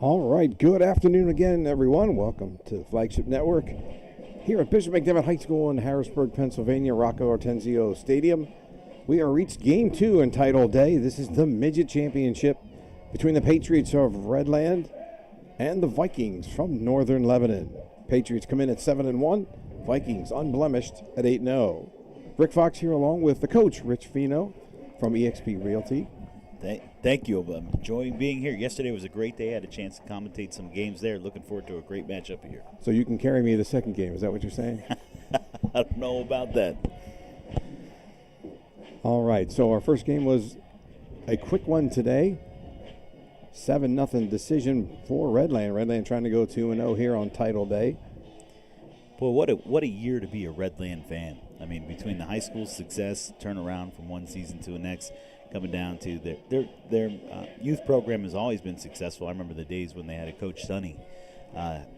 All right, good afternoon again, everyone. Welcome to the Flagship Network here at Bishop McDevitt High School in Harrisburg, Pennsylvania, Rocco Ortenzio Stadium. We are reached Game 2 in title day. This is the Midget Championship between the Patriots of Redland and the Vikings from Northern Lebanon. Patriots come in at 7-1, Vikings unblemished at 8-0. Rick Fox here along with the coach, Rich Fino from eXp Realty. Thank you. I'm enjoying being here. Yesterday was a great day. I had a chance to commentate some games there. Looking forward to a great matchup here. So you can carry me the second game. Is that what you're saying? I don't know about that. All right. So our first game was a quick one today. 7-0 decision for Redland. Redland trying to go 2-0 here on title day. Boy, what a year to be a Redland fan. I mean, between the high school success, turnaround from one season to the next, coming down to their youth program has always been successful. I remember the days when they had a Coach Sonny,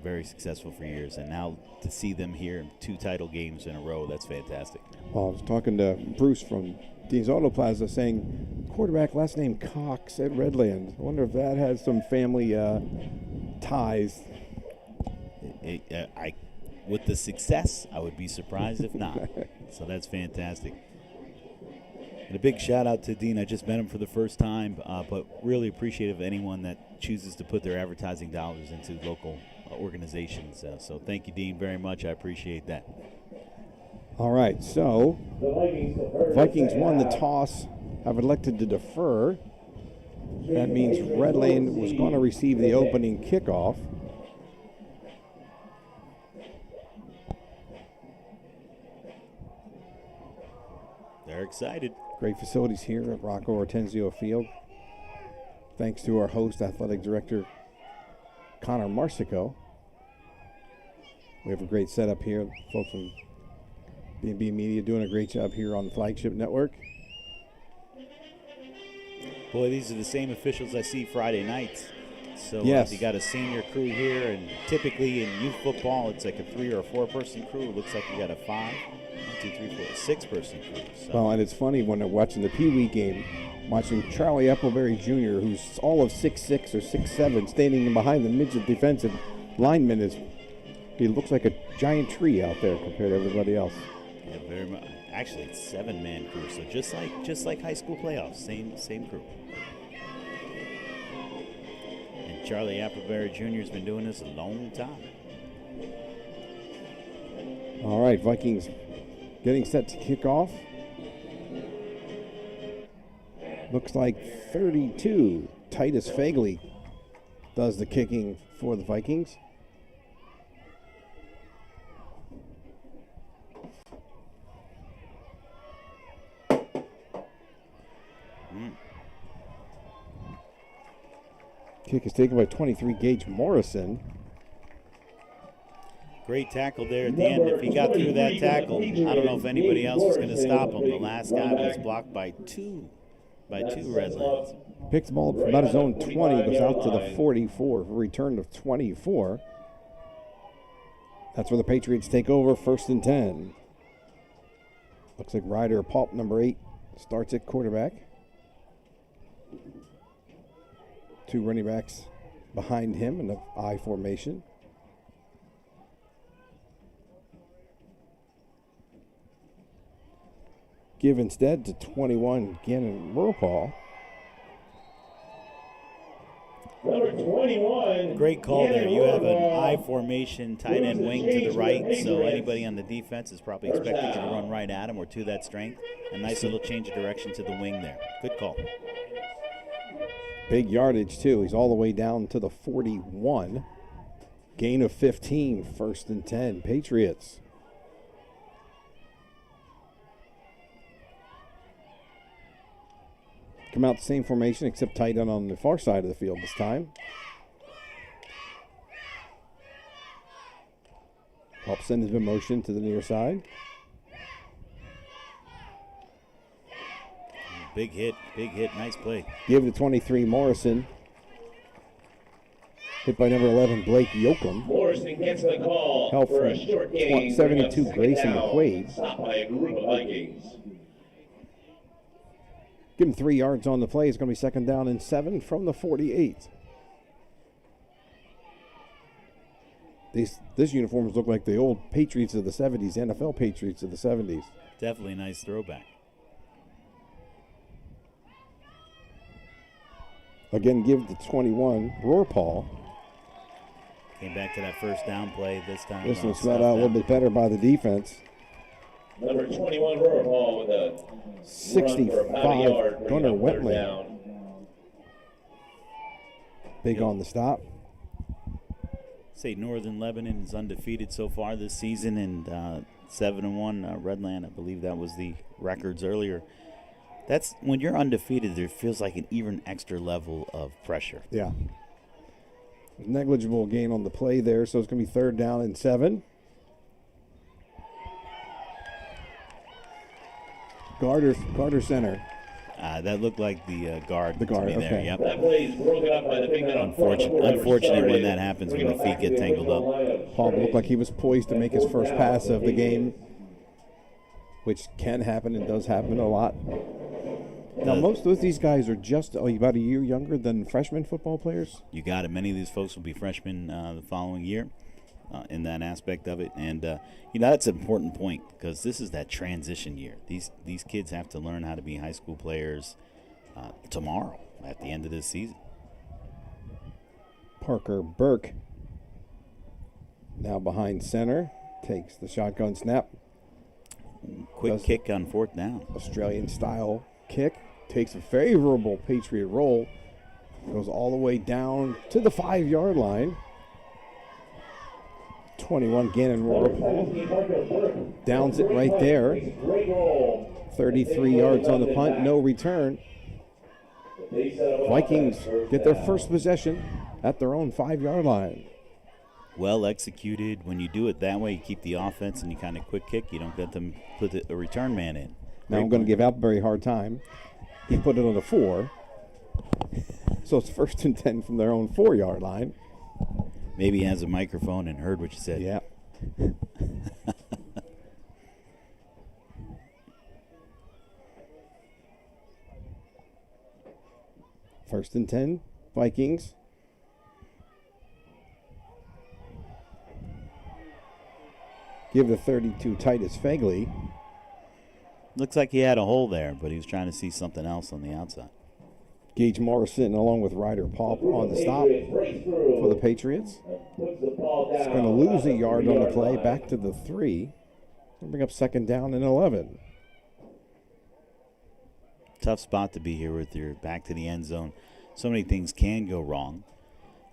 very successful for years. And now to see them here in 2 title games in a row, that's fantastic. Well, I was talking to Bruce from Dean's Auto Plaza saying quarterback last name Cox at Redland. I wonder if that has some family ties. With the success, I would be surprised if not. So that's fantastic. And a big shout out to Dean. I just met him for the first time, but really appreciative of anyone that chooses to put their advertising dollars into local organizations. So thank you, Dean, very much. I appreciate that. All right, so Vikings won the toss, have elected to defer. That means Redland was going to receive the opening kickoff. They're excited. Great facilities here at Rocco Ortenzio Field. Thanks to our host, athletic director, Connor Marsico. We have a great setup here. Folks from B&B Media doing a great job here on the Flagship Network. Boy, these are the same officials I see Friday nights. So yes. You got a senior crew here, and typically in youth football, it's like a 3 or 4 person crew. It looks like you got a 5, 1, 2, 3, 4, 6 person crew. So. Well, and it's funny when they're watching the Pee Wee game, watching Charlie Appleberry Jr., who's all of 6'6" or 6'7", standing behind the midget defensive lineman. He looks like a giant tree out there compared to everybody else. Yeah, very much. Actually, it's 7-man crew, so just like high school playoffs, same crew. And Charlie Appleberry Jr. has been doing this a long time. All right, Vikings getting set to kick off. Looks like 32. Titus Fagley does the kicking for the Vikings. Kick is taken by 23 Gage Morrison. Great tackle there at the end. If he got through that tackle, I don't know if anybody else was going to stop him. The last guy was blocked by two Redlands. Picks the ball up from about his own 20, goes out to the 44, return of 24. That's where the Patriots take over, 1st and 10. Looks like Ryder Pulp, number 8, starts at quarterback. 2 running backs behind him in the I formation. Give instead to 21, Gannon Murpaul. Number 21. Great call there. You have an I formation, tight end wing to the right, so anybody on the defense is probably expecting you to run right at him or to that strength. A nice little change of direction to the wing there. Good call. Big yardage, too. He's all the way down to the 41. Gain of 15, 1st and 10. Patriots. Come out the same formation, except tight end on the far side of the field this time. Help send his motion to the near side. Big hit, nice play. Give to 23, Morrison. Hit by number 11, Blake Yoakum. Morrison gets the call Help for from a short gain. 72, Grayson McQuaid. Stopped by a group of Vikings. Give him 3 yards on the play. It's going to be 2nd down and 7 from the 48. This uniforms look like the old Patriots of the 70s, NFL Patriots of the 70s. Definitely a nice throwback. Again, give the 21, Rohrpaul. Came back to that first down play this time. This one smelled out a little bit better by the defense. Number 21, Rohrpaul with a 65, Gunnar Wetling. Down. Big on the stop. Say Northern Lebanon is undefeated so far this season, and 7-1 Redland. I believe that was the records earlier. That's when you're undefeated. There feels like an even extra level of pressure. Yeah. Negligible gain on the play there, so it's going to be 3rd down and 7. Garter center. That looked like the guard. The guard, to me okay. there. Yep. That play is broken up by the big man on Unfortunate when that happens, when the feet get tangled up. Paul looked like he was poised to make his first pass of the game, which can happen and does happen a lot. Now, most of these guys are just about a year younger than freshman football players. You got it. Many of these folks will be freshmen the following year in that aspect of it. And, that's an important point because this is that transition year. These kids have to learn how to be high school players tomorrow at the end of this season. Parker Burke, now behind center, takes the shotgun snap. Quick kick on 4th down. Australian-style kick. Takes a favorable Patriot roll. Goes all the way down to the 5-yard line. 21 Gannon Rohrpaul downs it right there. 33 yards on the punt, no return. Vikings get their first possession at their own 5-yard line. Well executed. When you do it that way, you keep the offense and you kind of quick kick. You don't let them put a return man in. Now I'm going to give Appleberry a hard time. He put it on the 4. So it's 1st and 10 from their own 4-yard line. Maybe he has a microphone and heard what you said. Yeah. First and 10, Vikings. Give the 32 Titus Fagley. Looks like he had a hole there, but he was trying to see something else on the outside. Gage Morrison along with Ryder Pop on the stop for the Patriots. It's going to lose a yard on the play, back to the 3. Going to bring up 2nd down and 11. Tough spot to be here with your back to the end zone. So many things can go wrong,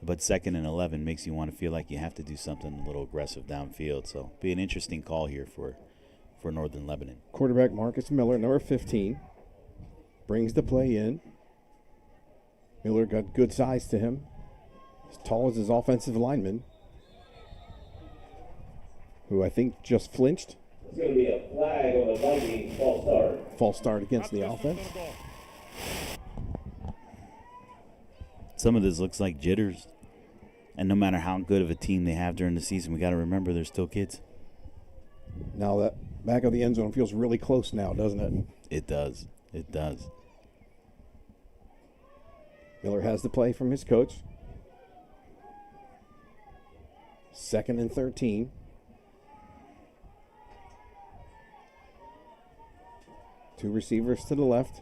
but 2nd and 11 makes you want to feel like you have to do something a little aggressive downfield. So be an interesting call here for Northern Lebanon. Quarterback Marcus Miller, number 15, brings the play in. Miller got good size to him, as tall as his offensive lineman, who I think just flinched. It's going to be a flag on the Vikings, false start. False start against the offense. Some of this looks like jitters. And no matter how good of a team they have during the season, we got to remember they're still kids. Now that back of the end zone feels really close now, doesn't it? It does. It does. Miller has the play from his coach. 2nd and 13. Two receivers to the left.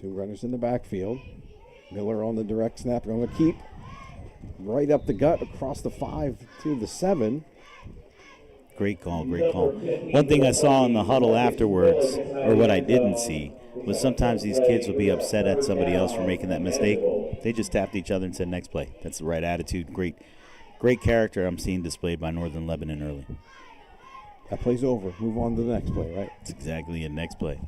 Two runners in the backfield. Miller on the direct snap, going to keep right up the gut across the 5 to the 7. Great call, great call. One thing I saw in the huddle afterwards, or what I didn't see, was sometimes these kids would be upset at somebody else for making that mistake. They just tapped each other and said, next play. That's the right attitude. Great character I'm seeing displayed by Northern Lebanon early. That play's over. Move on to the next play, right? It's exactly a next play.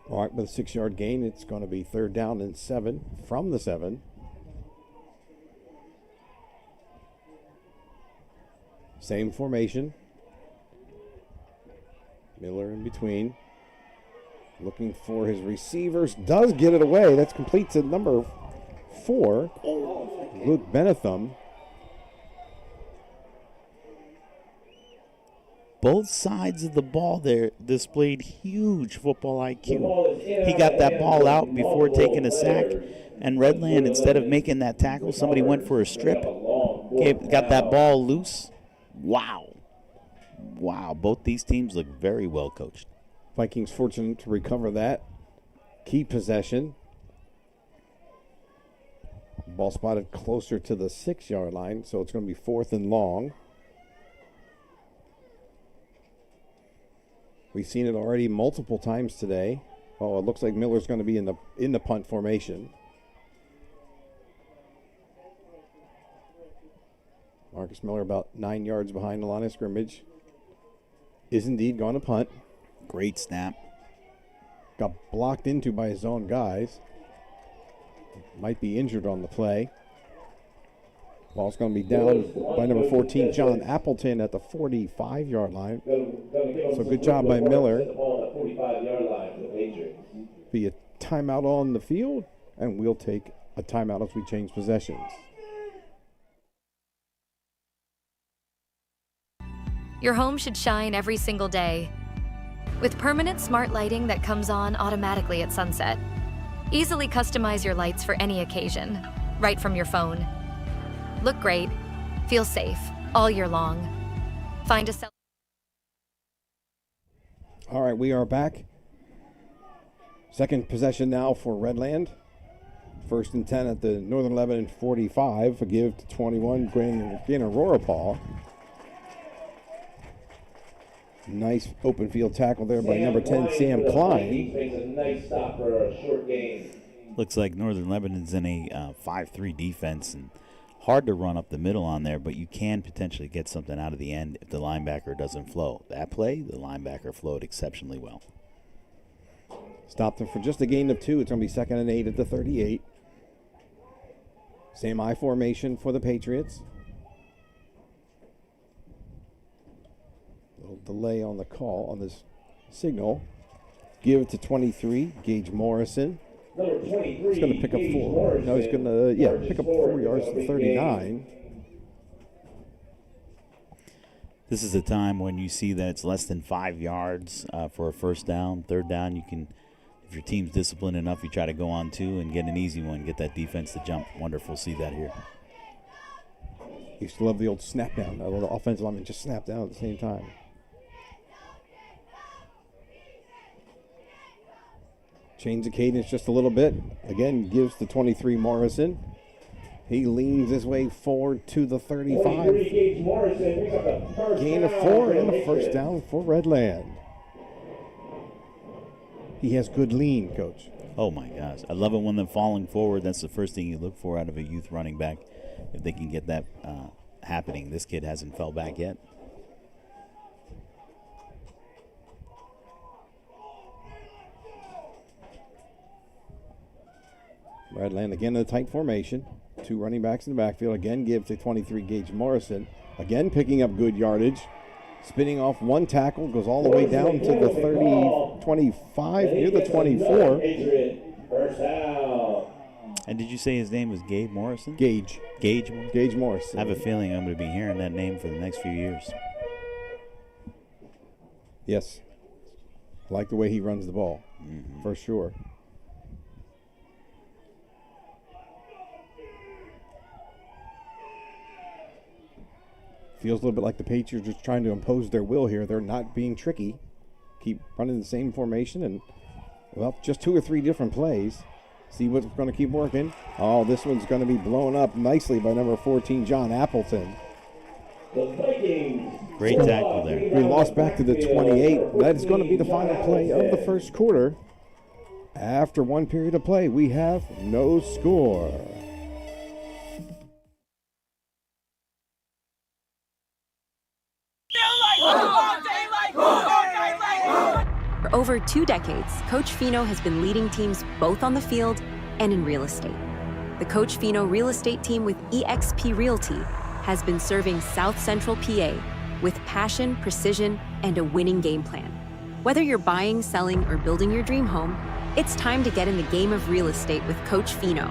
All right, with a 6-yard gain, it's going to be 3rd down and 7 from the 7. Same formation. Miller in between. Looking for his receivers. Does get it away. That's complete to number 4, Luke Benetham. both sides of the ball there displayed huge football IQ. He got that ball out before taking a sack, and Redland, instead of making that tackle, somebody went for a strip, got that ball loose. Wow. Both these teams look very well coached. Vikings fortunate to recover that. Key possession. Ball spotted closer to the 6-yard line, so it's going to be 4th and long. We've seen it already multiple times today. Oh, it looks like Miller's going to be in the punt formation. Marcus Miller about 9 yards behind the line of scrimmage. Is indeed going to punt. Great snap. Got blocked into by his own guys. Might be injured on the play. Ball's going to be down by number 14, John Appleton, at the 45-yard line. So good job by Miller. Be a timeout on the field, and we'll take a timeout as we change possessions. Your home should shine every single day. With permanent smart lighting that comes on automatically at sunset. Easily customize your lights for any occasion, right from your phone. Look great, feel safe, all year long. Find a cell. All right, we are back. Second possession now for Redland. 1st and 10 at the Northern Lebanon 45. A give to 21, Grand Aurora Paul. Nice open field tackle there by number 10, Sam Klein. Makes a nice stop for a short gain. Looks like Northern Lebanon's in a 5-3 defense, and hard to run up the middle on there, but you can potentially get something out of the end if the linebacker doesn't flow. That play, the linebacker flowed exceptionally well. Stopped him for just a gain of 2. It's going to be 2nd and 8 at the 38. Same I formation for the Patriots. Little delay on the call on this signal. Give it to 23, Gage Morrison. Number 23, He's going to pick up 4. No, he's going to pick up 4 yards to 39. This is a time when you see that it's less than 5 yards for a first down. Third down, you can, if your team's disciplined enough, you try to go on 2 and get an easy one, get that defense to jump. Wonderful to see that here. Used to love the old snap down. The offensive lineman just snap down at the same time. Change the cadence just a little bit. Again, gives to 23 Morrison. He leans his way forward to the 35. Gain of 4 and a first down for Redland. He has good lean, Coach. Oh, my gosh. I love it when they're falling forward. That's the first thing you look for out of a youth running back, if they can get that happening. This kid hasn't fell back yet. Redland again in a tight formation. 2 running backs in the backfield. Again, give to 23 Gage Morrison. Again, picking up good yardage. Spinning off 1 tackle. Goes all the way down to the 30, 25, near the 24. And did you say his name was Gabe Morrison? Gage. Gage Morrison? Gage Morrison. I have a feeling I'm going to be hearing that name for the next few years. Yes. I like the way he runs the ball, for sure. Feels a little bit like the Patriots are just trying to impose their will here. They're not being tricky. Keep running the same formation and, well, just 2 or 3 different plays. See what's going to keep working. Oh, this one's going to be blown up nicely by number 14, John Appleton. Great tackle there. We lost back to the 28. That is going to be the final play of the first quarter. After 1 period of play, we have no score. For over 2 decades, Coach Fino has been leading teams both on the field and in real estate. The Coach Fino real estate team with eXp Realty has been serving South Central PA with passion, precision, and a winning game plan. Whether you're buying, selling, or building your dream home, it's time to get in the game of real estate with Coach Fino.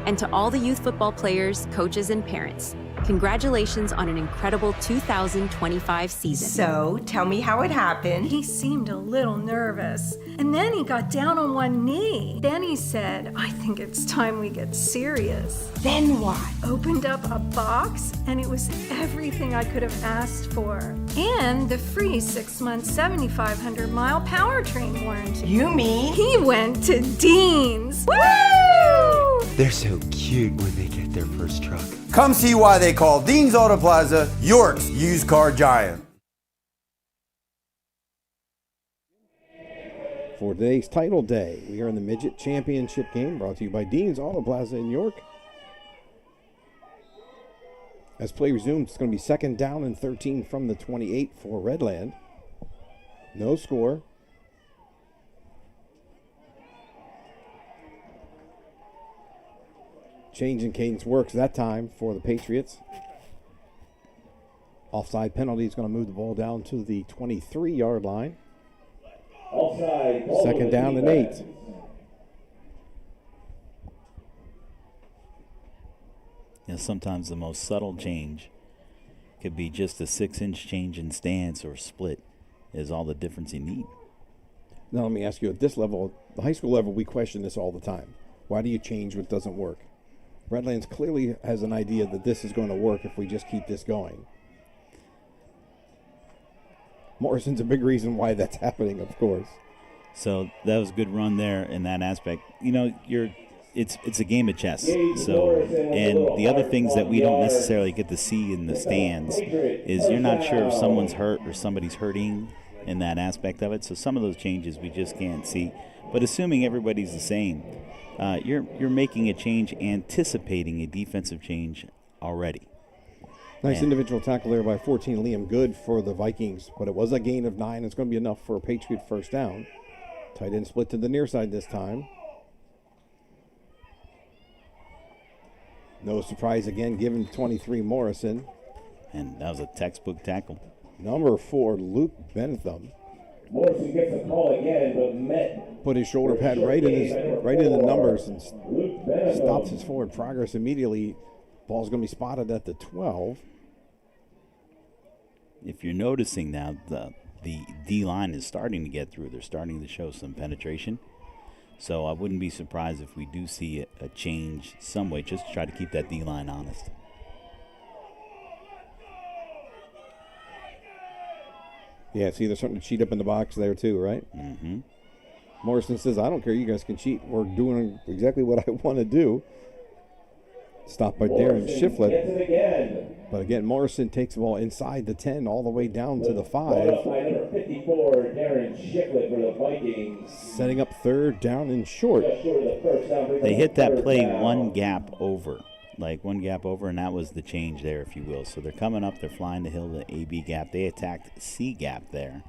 And to all the youth football players, coaches, and parents, congratulations on an incredible 2025 season. So, tell me how it happened. He seemed a little nervous, and then he got down on one knee. Then he said, "I think it's time we get serious." Then what? Opened up a box, and it was everything I could have asked for. And the free 6-month, 7,500-mile powertrain warranty. You mean? He went to Dean's. Woo! They're so cute when they get their first truck. Come see why they call Dean's Auto Plaza York's used car giant. For today's title day, we are in the Midget Championship game, brought to you by Dean's Auto Plaza in York. As play resumes, it's going to be 2nd down and 13 from the 28 for Redland. No score. Change in cadence works that time for the Patriots. Offside penalty is going to move the ball down to the 23-yard line. Offside. 2nd down and 8. You know, sometimes the most subtle change could be just a 6-inch change in stance or split is all the difference you need. Now let me ask you, at this level, the high school level, we question this all the time. Why do you change what doesn't work? Redlands clearly has an idea that this is going to work if we just keep this going. Morrison's a big reason why that's happening, of course. So that was a good run there in that aspect. You know, it's a game of chess. So, and the other things that we don't necessarily get to see in the stands is you're not sure if someone's hurt or somebody's hurting in that aspect of it. So some of those changes we just can't see. But assuming everybody's the same, you're making a change, anticipating a defensive change already. Nice individual tackle there by 14, Liam Good for the Vikings, but it was a gain of 9. It's going to be enough for a Patriot first down. Tight end split to the near side this time. No surprise again, given 23 Morrison. And that was a textbook tackle. Number 4, Luke Bentham. Morrison gets a call again, but met. Put his shoulder pad right in the numbers and stops his forward progress immediately. Ball's going to be spotted at the 12. If you're noticing now, the D-line is starting to get through. They're starting to show some penetration. So I wouldn't be surprised if we do see a change some way, just to try to keep that D-line honest. Yeah, see, they're starting to cheat up in the box there too, right? Mm-hmm. Morrison says, I don't care, you guys can cheat. We're doing exactly what I want to do. Stopped by Darren Shiflett. But again, Morrison takes the ball inside the 10 all the way down to the 5. Number 54, Darren Shiflett for the Vikings. Setting up 3rd down and short. They hit that play one gap over, and that was the change there, if you will. So they're coming up, they're flying the hill, the AB gap. They attacked C gap there.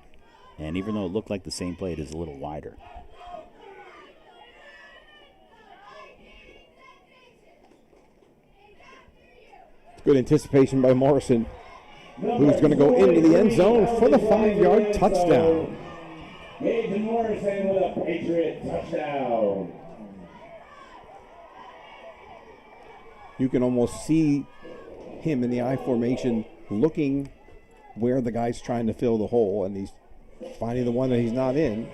And even though it looked like the same play, it is a little wider. Good anticipation by Morrison, who's going to go into the end zone for the 5-yard touchdown. Gage Morrison with a Patriot touchdown. You can almost see him in the I formation looking where the guy's trying to fill the hole, and he's finding the one that he's not in.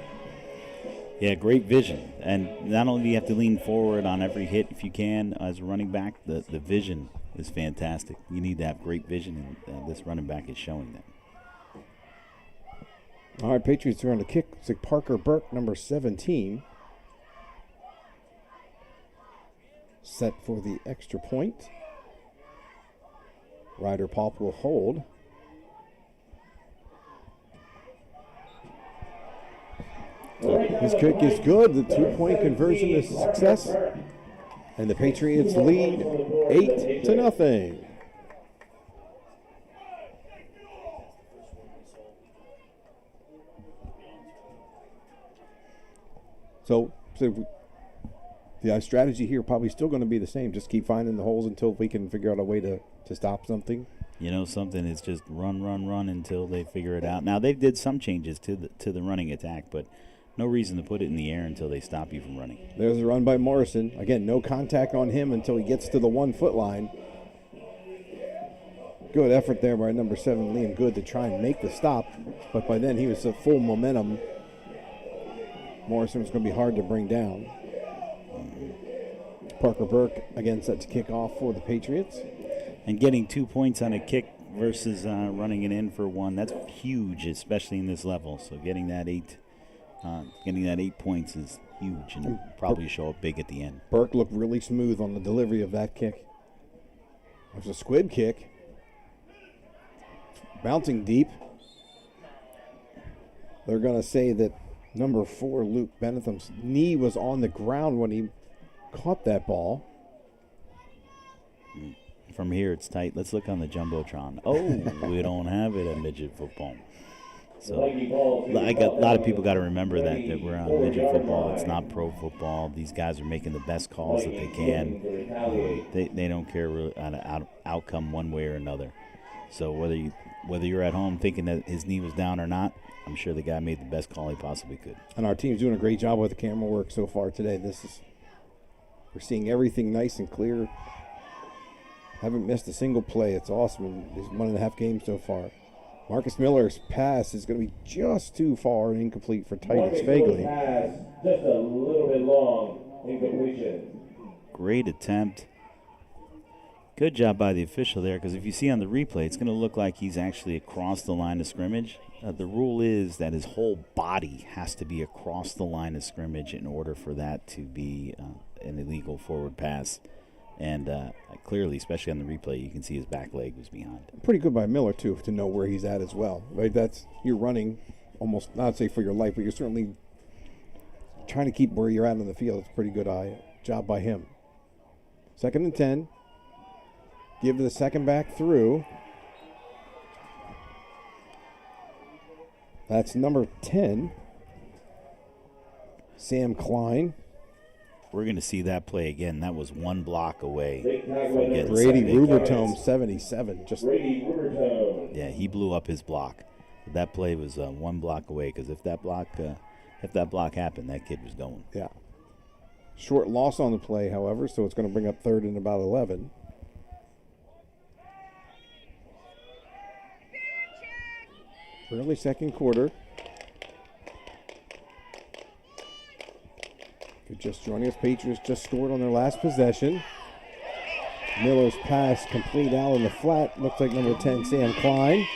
Yeah, great vision. And not only do you have to lean forward on every hit if you can as a running back, the vision is fantastic. You need to have great vision, and this running back is showing that. All right, Patriots are on the kick. It's like Parker Burke, number 17. Set for the extra point. Ryder Pop will hold. His kick is good. The 2-point conversion is a success. And the Patriots lead 8-0. So the strategy here probably still going to be the same. Just keep finding the holes until we can figure out a way to stop something. You know, something is just run until they figure it out. Now, they did some changes to the running attack, but No reason to put it in the air until they stop you from running. There's a run by Morrison. Again, no contact on him until he gets to the 1 foot line. Good effort there by number 7, Liam Good, to try and make the stop. But by then he was at full momentum. Morrison was going to be hard to bring down. Parker Burke again set to kick off for the Patriots. And getting 2 points on a kick versus running it in for 1, that's huge, especially in this level. So getting that 8 points is huge and probably show up big at the end. Burke looked really smooth on the delivery of that kick. It was a squib kick. Bouncing deep. They're going to say that number 4, Luke Benetham's knee was on the ground when he caught that ball. From here, it's tight. Let's look on the Jumbotron. Oh, we don't have it at midget football. So a lot of people got to remember that we're on midget football. It's not pro football. These guys are making the best calls that they can. They don't care really on outcome one way or another. So whether you're at home thinking that his knee was down or not, I'm sure the guy made the best call he possibly could. And our team's doing a great job with the camera work so far today. We're seeing everything nice and clear. Haven't missed a single play. It's awesome in these 1.5 games so far. Marcus Miller's pass is going to be just too far and incomplete for Titus Fagley. Pass just a little bit long, incompletion. Great attempt. Good job by the official there, because if you see on the replay, it's going to look like he's actually across the line of scrimmage. The rule is that his whole body has to be across the line of scrimmage in order for that to be an illegal forward pass. And clearly, especially on the replay, you can see his back leg was behind. Pretty good by Miller, too, to know where he's at as well. Right? You're running almost, not say for your life, but you're certainly trying to keep where you're at on the field. It's a pretty good job by him. 2nd and 10. Give the second back through. That's number 10, Sam Klein. We're going to see that play again. That was 1 block away. Brady Rubertome, 77. Yeah, he blew up his block. That play was 1 block away, because if that block happened, that kid was going. Yeah. Short loss on the play, however, so it's going to bring up 3rd and about 11. Early second quarter. If you're just joining us, Patriots just scored on their last possession. Miller's pass complete out in the flat. Looks like number 10, Sam Klein.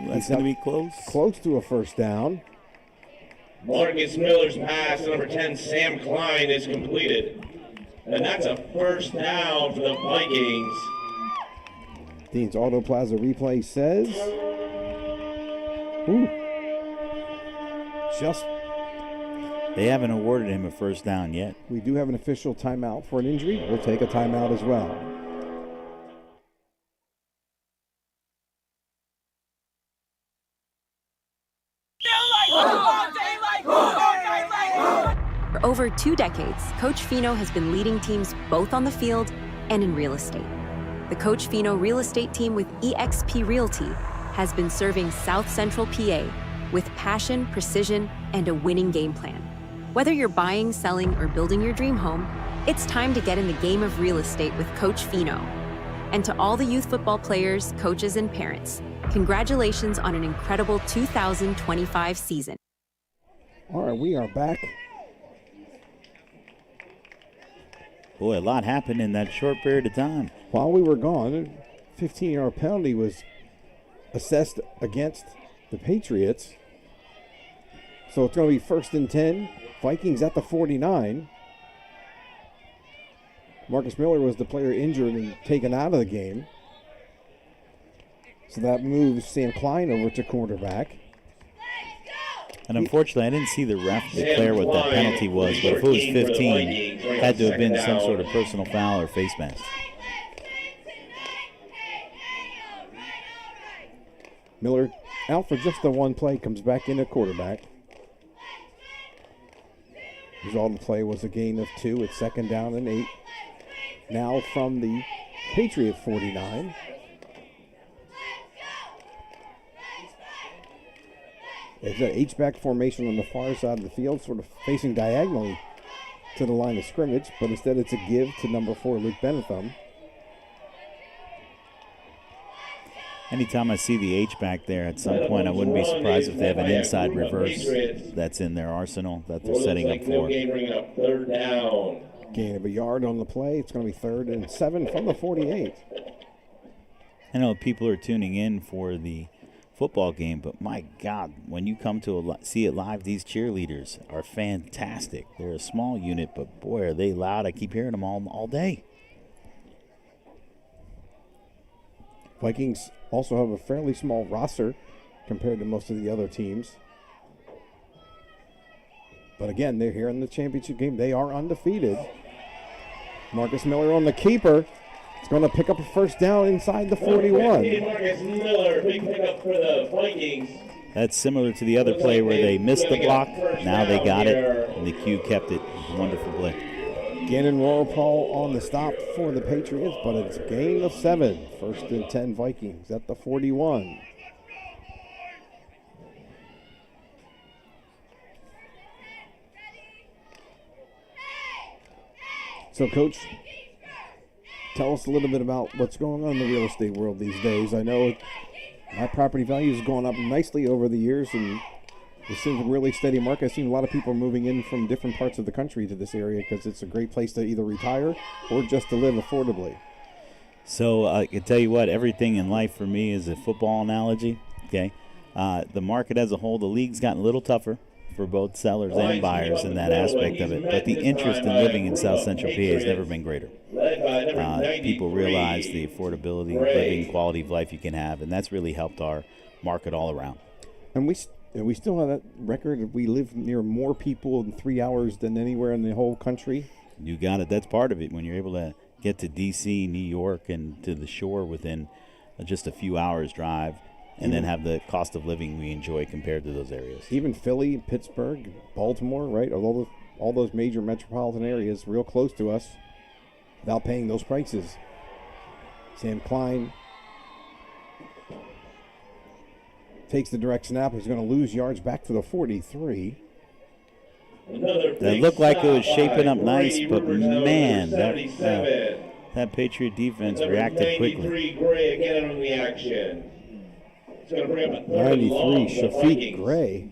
That's going to be close. Close to a first down. Marcus Miller's pass to number 10, Sam Klein, is completed. And that's a first down for the Vikings. Dean's Auto Plaza replay says... Ooh. They haven't awarded him a first down yet. We do have an official timeout for an injury. We'll take a timeout as well. For over 2 decades, Coach Fino has been leading teams both on the field and in real estate. The Coach Fino real estate team with eXp Realty has been serving South Central PA with passion, precision, and a winning game plan. Whether you're buying, selling, or building your dream home, it's time to get in the game of real estate with Coach Fino. And to all the youth football players, coaches, and parents, congratulations on an incredible 2025 season. All right, we are back. Boy, a lot happened in that short period of time. While we were gone, a 15-yard penalty was assessed against the Patriots. So it's going to be 1st and 10. Vikings at the 49. Marcus Miller was the player injured and taken out of the game. So that moves Sam Klein over to quarterback. And unfortunately, I didn't see the ref declare what that penalty was, but if it was 15, it had to have been some sort of personal foul or face mask. Miller out for just the 1 play, comes back in at quarterback. Result of the play was a gain of 2. It's 2nd down and 8. Now from the Patriot 49. It's an H-back formation on the far side of the field, sort of facing diagonally to the line of scrimmage, but instead it's a give to number 4, Luke Benetham. Anytime I see the H-back there, at some point I wouldn't be surprised if they have an inside reverse that's in their arsenal that they're setting up for. Third down. Gain of a yard on the play. It's going to be 3rd and 7 from the 48. I know people are tuning in for the football game, but my God, when you come to see it live, these cheerleaders are fantastic. They're a small unit, but boy, are they loud. I keep hearing them all day. Vikings also have a fairly small roster compared to most of the other teams. But again, they're here in the championship game. They are undefeated. Marcus Miller on the keeper. It's going to pick up a first down inside the 41. Marcus Miller, big pickup for the Vikings. That's similar to the other play where they missed the block. Now they got it, and the Q kept it. Wonderful play. Gannon Rohrpaul on the stop for the Patriots, but it's a gain of 7. 1st and 10 Vikings at the 41. So, Coach, tell us a little bit about what's going on in the real estate world these days. I know my property value has gone up nicely over the years, and it seems a really steady market. I've seen a lot of people moving in from different parts of the country to this area because it's a great place to either retire or just to live affordably. So I can tell you what, everything in life for me is a football analogy. Okay, the market as a whole, the league's gotten a little tougher for both sellers and buyers in that aspect of it. But the interest in living in South Central PA has never been greater. People realize the affordability, living, quality of life you can have, and that's really helped our market all around. And we still have that record. We live near more people in 3 hours than anywhere in the whole country. You got it. That's part of it. When you're able to get to D.C., New York, and to the shore within just a few hours drive, and then have the cost of living we enjoy compared to those areas. Even Philly, Pittsburgh, Baltimore, right? All those major metropolitan areas real close to us without paying those prices. Sam Klein takes the direct snap. He's going to lose yards back to the 43. That looked like it was shaping up nice, but man, that Patriot defense reacted quickly. Gray again on the action. It's going to bring up a 93, Shafiq Gray.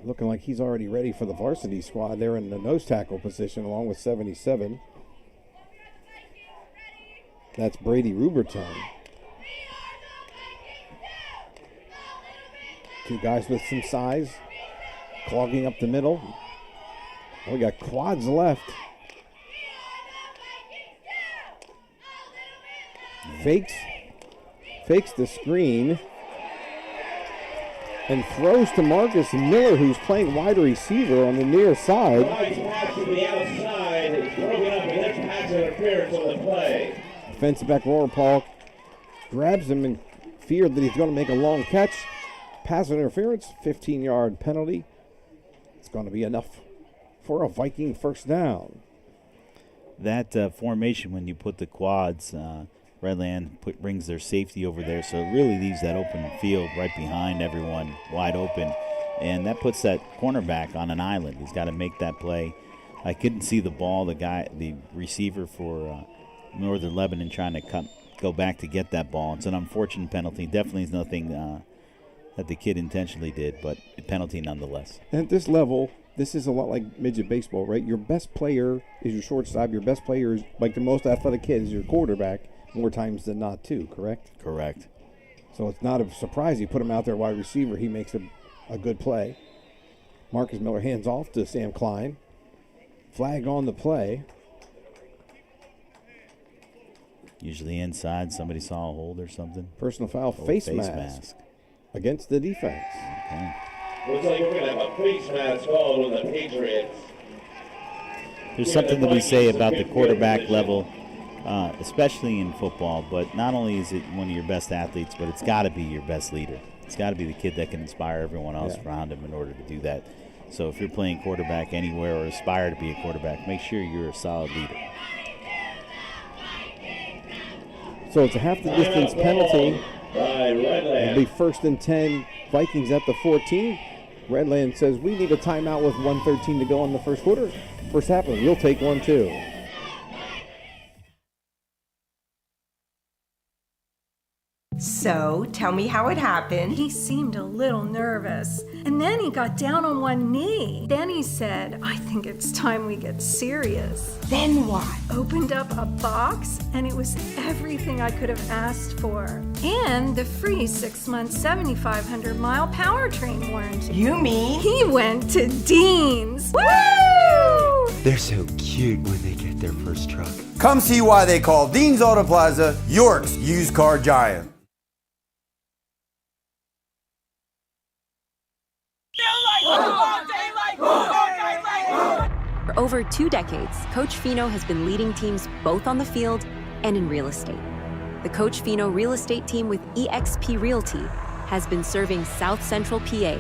Looking like he's already ready for the varsity squad there in the nose tackle position along with 77. That's Brady Ruberton. Two guys with some size, clogging up the middle. We got quads left. Fakes the screen and throws to Marcus Miller, who's playing wide receiver on the near side. Pass to the outside. It's broken up, and there's pass interference on the play. Defensive back Rohrpaul grabs him in fear that he's going to make a long catch. Pass interference, 15-yard penalty. It's going to be enough for a Viking first down. That formation, when you put the quads, Redland brings their safety over there, so it really leaves that open field right behind everyone wide open. And that puts that cornerback on an island. He's got to make that play. I couldn't see the ball, the receiver for Northern Lebanon trying to go back to get that ball. It's an unfortunate penalty. Definitely is nothing that the kid intentionally did, but a penalty nonetheless. At this level, this is a lot like midget baseball, right? Your best player is your shortstop. Your best player is, like the most athletic kid, is your quarterback more times than not, too, correct? Correct. So it's not a surprise you put him out there wide receiver. He makes a good play. Marcus Miller hands off to Sam Klein. Flag on the play. Usually inside, somebody saw a hold or something. Personal foul, face mask against the defense. Okay. Looks like we're going to have a face mask called on the Patriots. There's something that we say about the quarterback level, especially in football, but not only is it one of your best athletes, but it's got to be your best leader. It's got to be the kid that can inspire everyone else around him in order to do that. So if you're playing quarterback anywhere or aspire to be a quarterback, make sure you're a solid leader. So it's a half the distance penalty by It'll be Redland. 1st and 10, Vikings at the 14. Redland says we need a timeout with 1:13 to go in the first quarter. First half, and we'll take one too. So, tell me how it happened. He seemed a little nervous. And then he got down on one knee. Then he said, I think it's time we get serious. Then what? Opened up a box, and it was everything I could have asked for. And the free 6-month, 7,500-mile powertrain warranty. You mean? He went to Dean's. Woo! They're so cute when they get their first truck. Come see why they call Dean's Auto Plaza York's used car giant. For over 2 decades, Coach Fino has been leading teams both on the field and in real estate. The Coach Fino real estate team with eXp Realty has been serving South Central PA.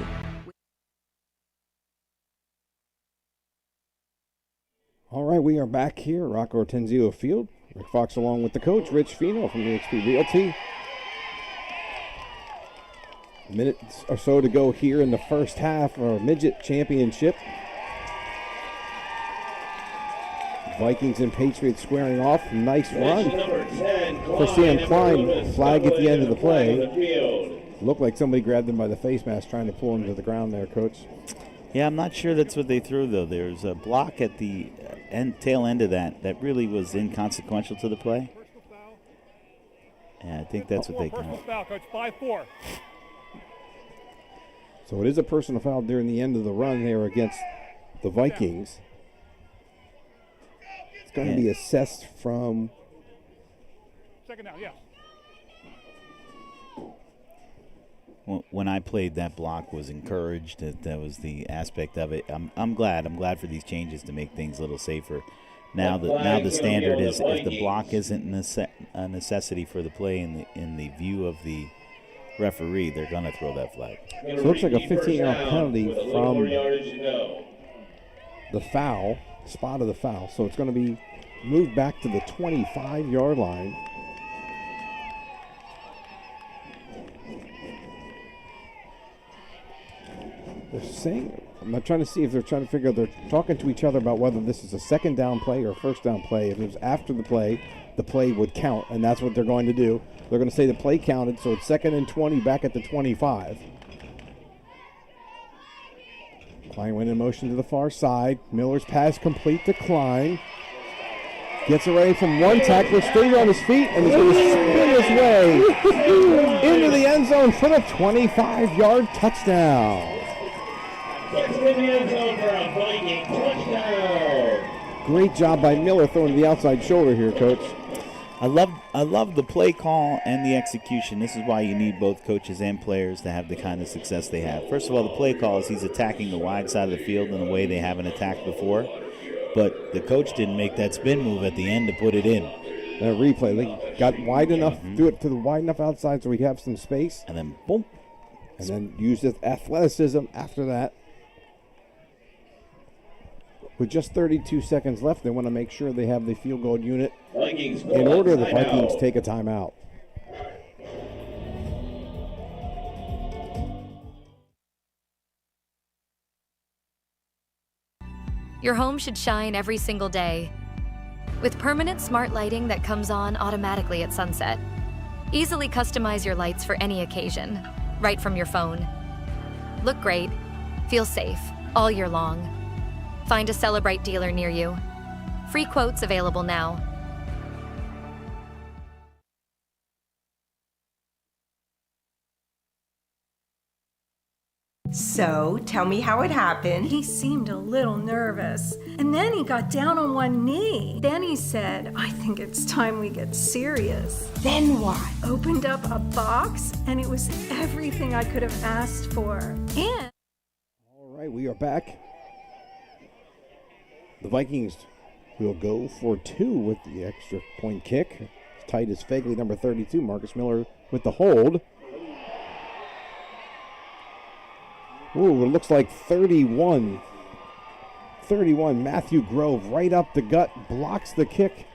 All right, we are back here, Rocco Ortenzio Field. Rick Fox along with the coach, Rich Fino from eXp Realty. Minutes or so to go here in the first half of our Midget Championship. Vikings and Patriots squaring off. Nice run Number 10, for Sam Klein. Flag at the end of the play. on the field. Looked like somebody grabbed him by the face mask trying to pull him to the ground there, Coach. Yeah, I'm not sure that's what they threw, though. There's a block at the tail end of that really was inconsequential to the play. Yeah, I think that's what they Personal count. foul, Coach. 5-4. So it is a personal foul during the end of the run there against the Vikings. It's going to be assessed from... Second down, yes. When I played, that block was encouraged. That was the aspect of it. I'm glad. I'm glad for these changes to make things a little safer. Now the standard is if the block isn't a necessity for the play in the view of the referee, they're going to throw that flag. So it looks like a 15-yard penalty from the foul, spot of the foul. So it's going to be moved back to the 25-yard line. They're saying, I'm not trying to see if they're trying to figure out, they're talking to each other about whether this is a second down play or a first down play. If it was after the play would count, and that's what they're going to do. They're going to say the play counted, so it's 2nd and 20 back at the 25. Klein went in motion to the far side. Miller's pass complete to Klein. Gets away from one tackler, stays on his feet, and he's going to spin his way into the end zone for the 25-yard touchdown. Gets in the end zone for a Viking touchdown. Great job by Miller throwing to the outside shoulder here, Coach. I love the play call and the execution. This is why you need both coaches and players to have the kind of success they have. First of all, the play call is he's attacking the wide side of the field in a way they haven't attacked before. But the coach didn't make that spin move at the end to put it in. That replay, they got wide enough, do it to the wide enough outside so we have some space. And then boom. And then use his athleticism after that. With just 32 seconds left, they want to make sure they have the field goal unit in order. The Vikings take a timeout. Your home should shine every single day. With permanent smart lighting that comes on automatically at sunset. Easily customize your lights for any occasion, right from your phone. Look great, feel safe, all year long. Find a Celebrite dealer near you. Free quotes available now. So, tell me how it happened. He seemed a little nervous. And then he got down on one knee. Then he said, I think it's time we get serious. Then what? Opened up a box, and it was everything I could have asked for. And all right, we are back. The Vikings will go for 2 with the extra point kick. Titus Fagley, number 32. Marcus Miller with the hold. Ooh, it looks like 31. 31, Matthew Grove right up the gut, blocks the kick.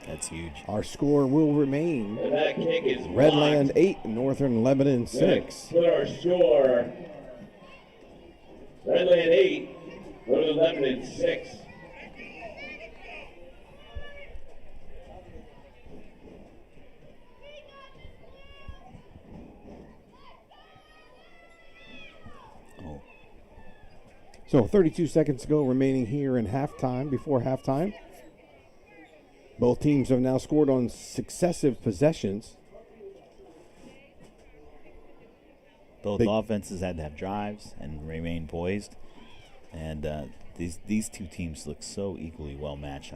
That's huge. Our score will remain And that kick is Redland blocked. 8, Northern Lebanon 6. Put our score. Redland 8, Northern Lebanon 6. Oh, So 32 seconds to go remaining here in halftime, before halftime. Both teams have now scored on successive possessions. both offenses had to have drives and remain poised. And these two teams look so equally well matched.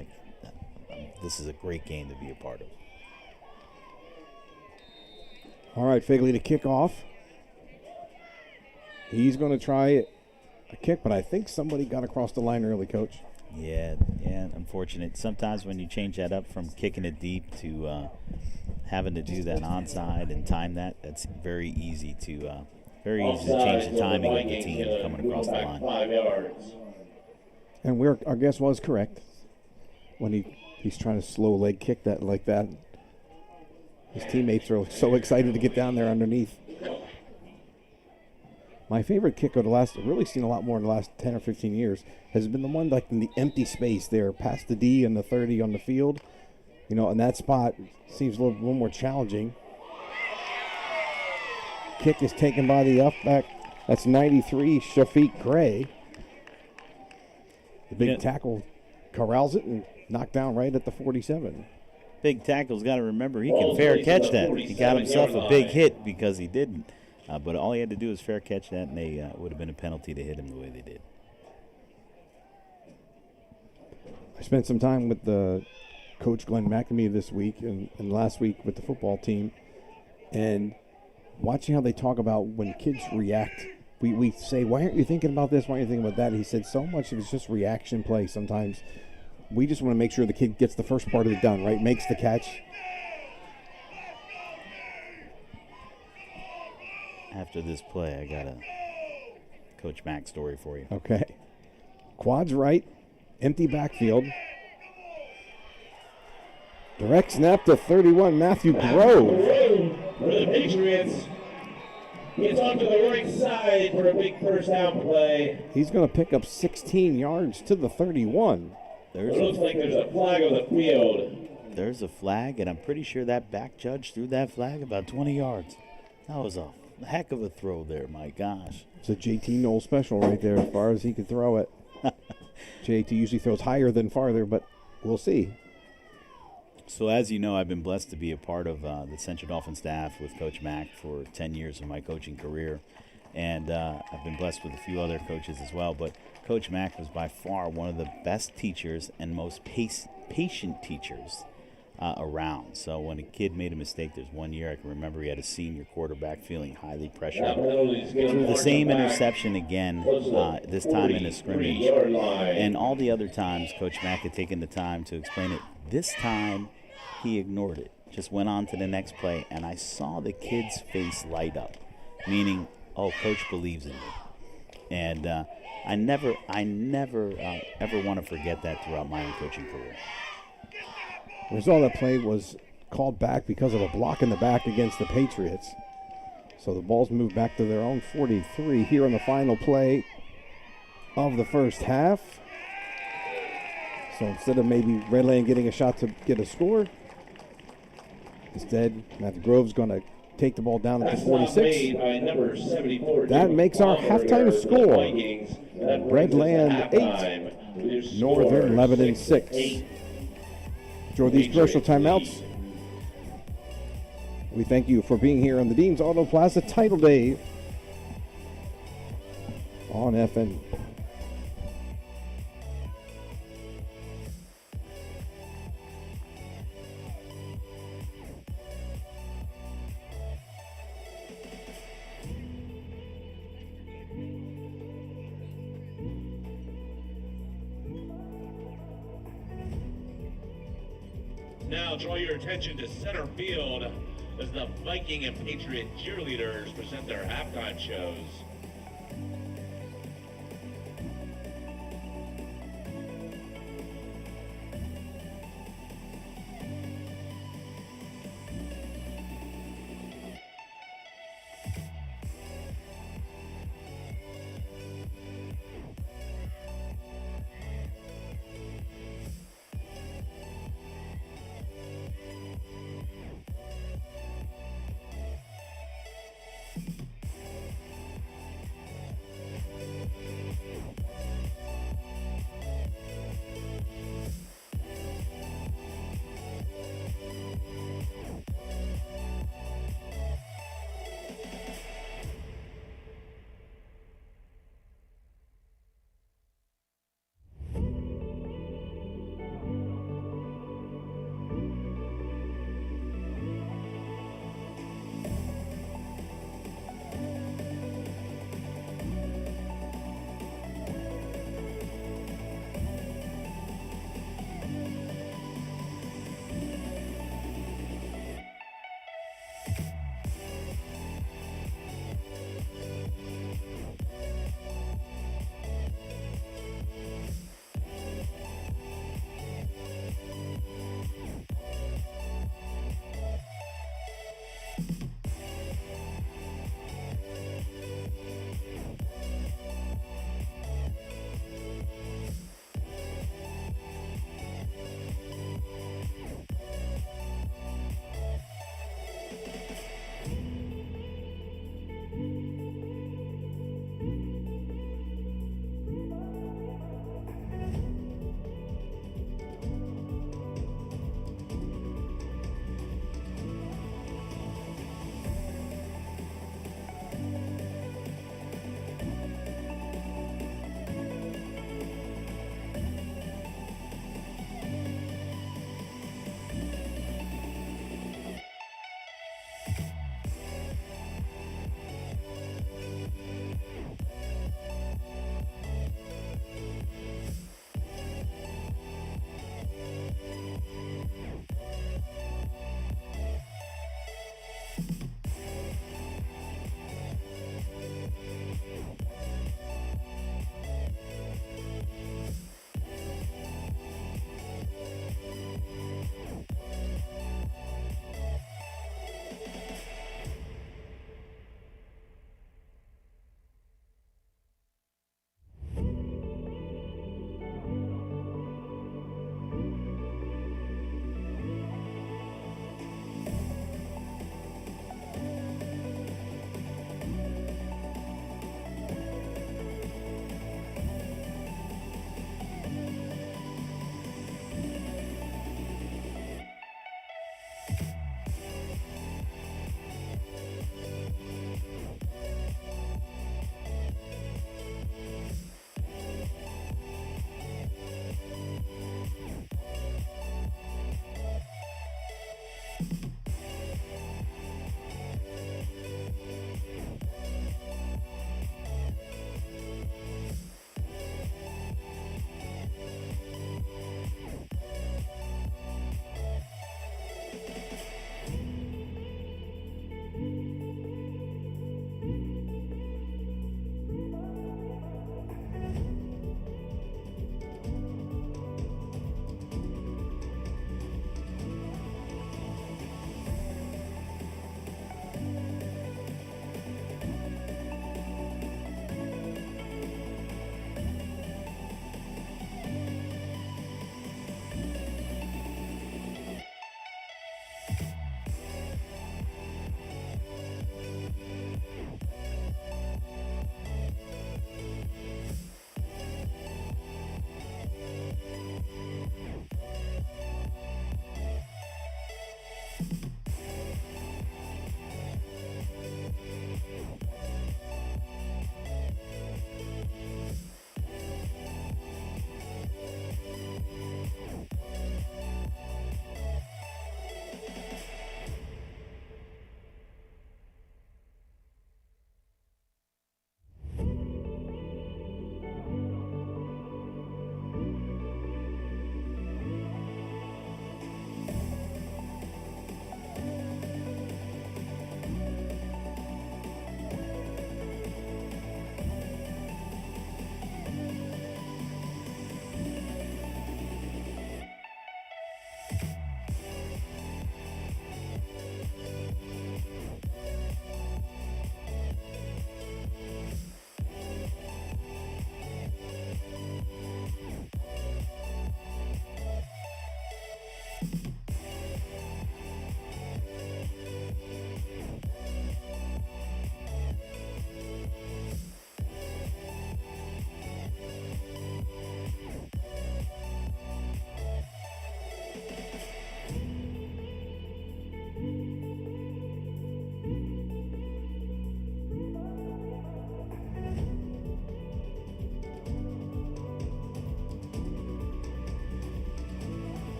This is a great game to be a part of. All right, Figley to kick off. He's going to try a kick, but I think somebody got across the line early, Coach. Yeah, unfortunate. Sometimes when you change that up from kicking it deep to having to do that onside and time that, that's very easy to change the timing of the team coming across the line. 5 yards. And our guess was correct when he's trying to slow leg kick that like that. His teammates are so excited to get down there underneath. My favorite kick of I've really seen a lot more in the last 10 or 15 years, has been the one like in the empty space there, past the D and the 30 on the field. You know, and that spot seems a little more challenging. Kick is taken by the upback. That's 93, Shafiq Gray. The big tackle corrals it and knocked down right at the 47. Big tackle's got to remember he can fair catch that. He got himself a big hit because he didn't. But all he had to do was fair catch that, and they would have been a penalty to hit him the way they did. I spent some time with Coach Glenn McNamee this week and last week with the football team, and watching how they talk about when kids react. We say, why aren't you thinking about this? Why aren't you thinking about that? And he said so much of it's just reaction play. Sometimes we just want to make sure the kid gets the first part of it done, right? Makes the catch. After this play, I got a Coach Mack story for you. Okay. Quads right, empty backfield. Direct snap to 31, Matthew Grove. For the Patriots, gets off to the right side for a big first down play. He's going to pick up 16 yards to the 31. It looks like there's a flag on the field. There's a flag, and I'm pretty sure that back judge threw that flag about 20 yards. That was a heck of a throw there, my gosh. It's a JT Knoll special right there as far as he could throw it. JT usually throws higher than farther, but we'll see. So as you know, I've been blessed to be a part of the Central Dolphin staff with Coach Mack for 10 years of my coaching career. And I've been blessed with a few other coaches as well. But Coach Mack was by far one of the best teachers and most patient teachers around. So when a kid made a mistake, there's one year I can remember he had a senior quarterback feeling highly pressured. Threw the same interception again, this time in a scrimmage. And all the other times, Coach Mack had taken the time to explain it. This time, he ignored it. Just went on to the next play, and I saw the kid's face light up, meaning, oh, Coach believes in me. And I never ever want to forget that throughout my coaching career. The result of that play was called back because of a block in the back against the Patriots. So the ball's moved back to their own 43 here on the final play of the first half. So instead of maybe Redland getting a shot to get a score, instead Matthew Grove's going to take the ball down at the 46. That makes our halftime score. Redland 8, Northern Lebanon 6. Enjoy these commercial timeouts. We thank you for being here on the Dean's Auto Plaza Title Day on FN. Now draw your attention to center field as the Viking and Patriot cheerleaders present their halftime shows.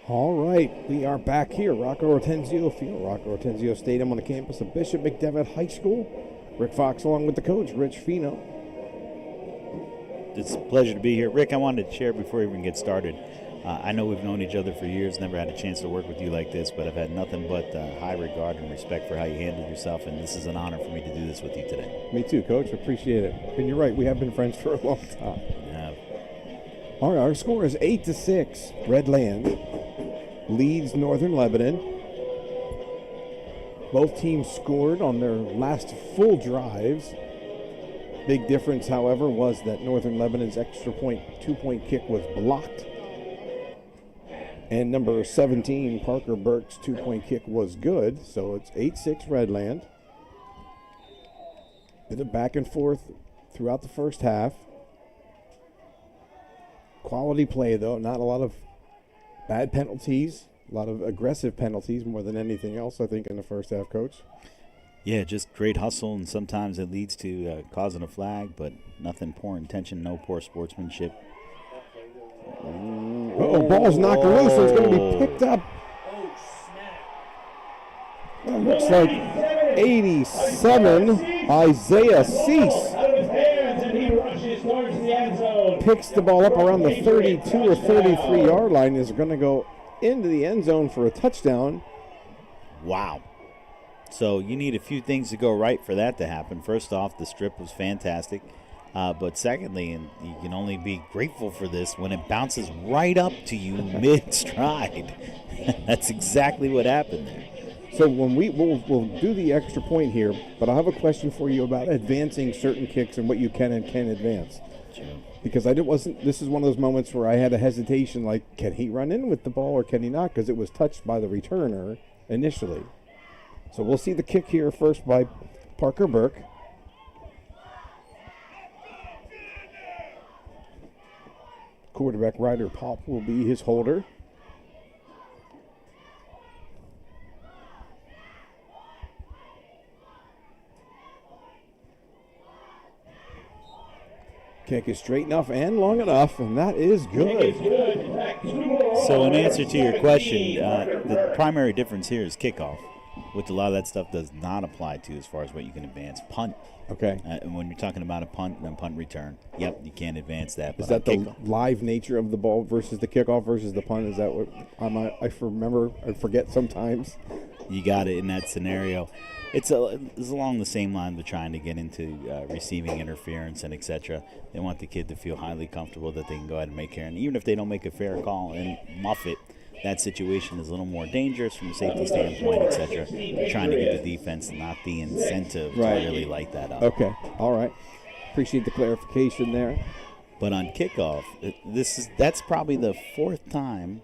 All right, we are back here, Rocco Ortenzio Field, Rocco Ortenzio Stadium on the campus of Bishop McDevitt High School. Rick Fox along with the coach, Rich Fino. It's a pleasure to be here. Rick, I wanted to share before we even get started. I know we've known each other for years, never had a chance to work with you like this, but I've had nothing but high regard and respect for how you handled yourself, and this is an honor for me to do this with you today. Me too, Coach. Appreciate it. And you're right, we have been friends for a long time. Yeah. All right, our score is 8-6. Redland leads Northern Lebanon. Both teams scored on their last full drives. Big difference, however, was that Northern Lebanon's extra point, 2-point kick was blocked. And number 17, Parker Burke's 2-point kick was good. So it's 8-6 Redland. Bit of back and forth throughout the first half. Quality play, though. Not a lot of bad penalties. A lot of aggressive penalties more than anything else, I think, in the first half, Coach. Yeah, just great hustle, and sometimes it leads to causing a flag, but nothing poor intention, no poor sportsmanship. Ball's knocked loose, so it's going to be picked up. It looks like 87, Isaiah Cease picks the ball up around the 32 or 33 yard line, is going to go into the end zone for a touchdown. Wow. So you need a few things to go right for that to happen. First off, the strip was fantastic. But secondly, and you can only be grateful for this when it bounces right up to you mid-stride. That's exactly what happened there. So when we'll do the extra point here, but I have a question for you about advancing certain kicks and what you can and can't advance. Sure. Because this is one of those moments where I had a hesitation, like, can he run in with the ball or can he not? Because it was touched by the returner initially. So we'll see the kick here first by Parker Burke. Quarterback Ryder Pop will be his holder. Kick is straight enough and long enough, and that is good. So in answer to your question, the primary difference here is kickoff, which a lot of that stuff does not apply to as far as what you can advance. Punt. Okay. And when you're talking about a punt and punt return, yep, you can't advance that. Is that the live nature of the ball versus the kickoff versus the punt? Is that what I forget sometimes? You got it in that scenario. It's along the same line of trying to get into receiving interference and etc. They want the kid to feel highly comfortable that they can go ahead and make care. And even if they don't make a fair call and muff it, that situation is a little more dangerous from a safety standpoint, etc. They're trying to give the defense not the incentive to really light that up. Okay, all right. Appreciate the clarification there. But on kickoff, that's probably the fourth time.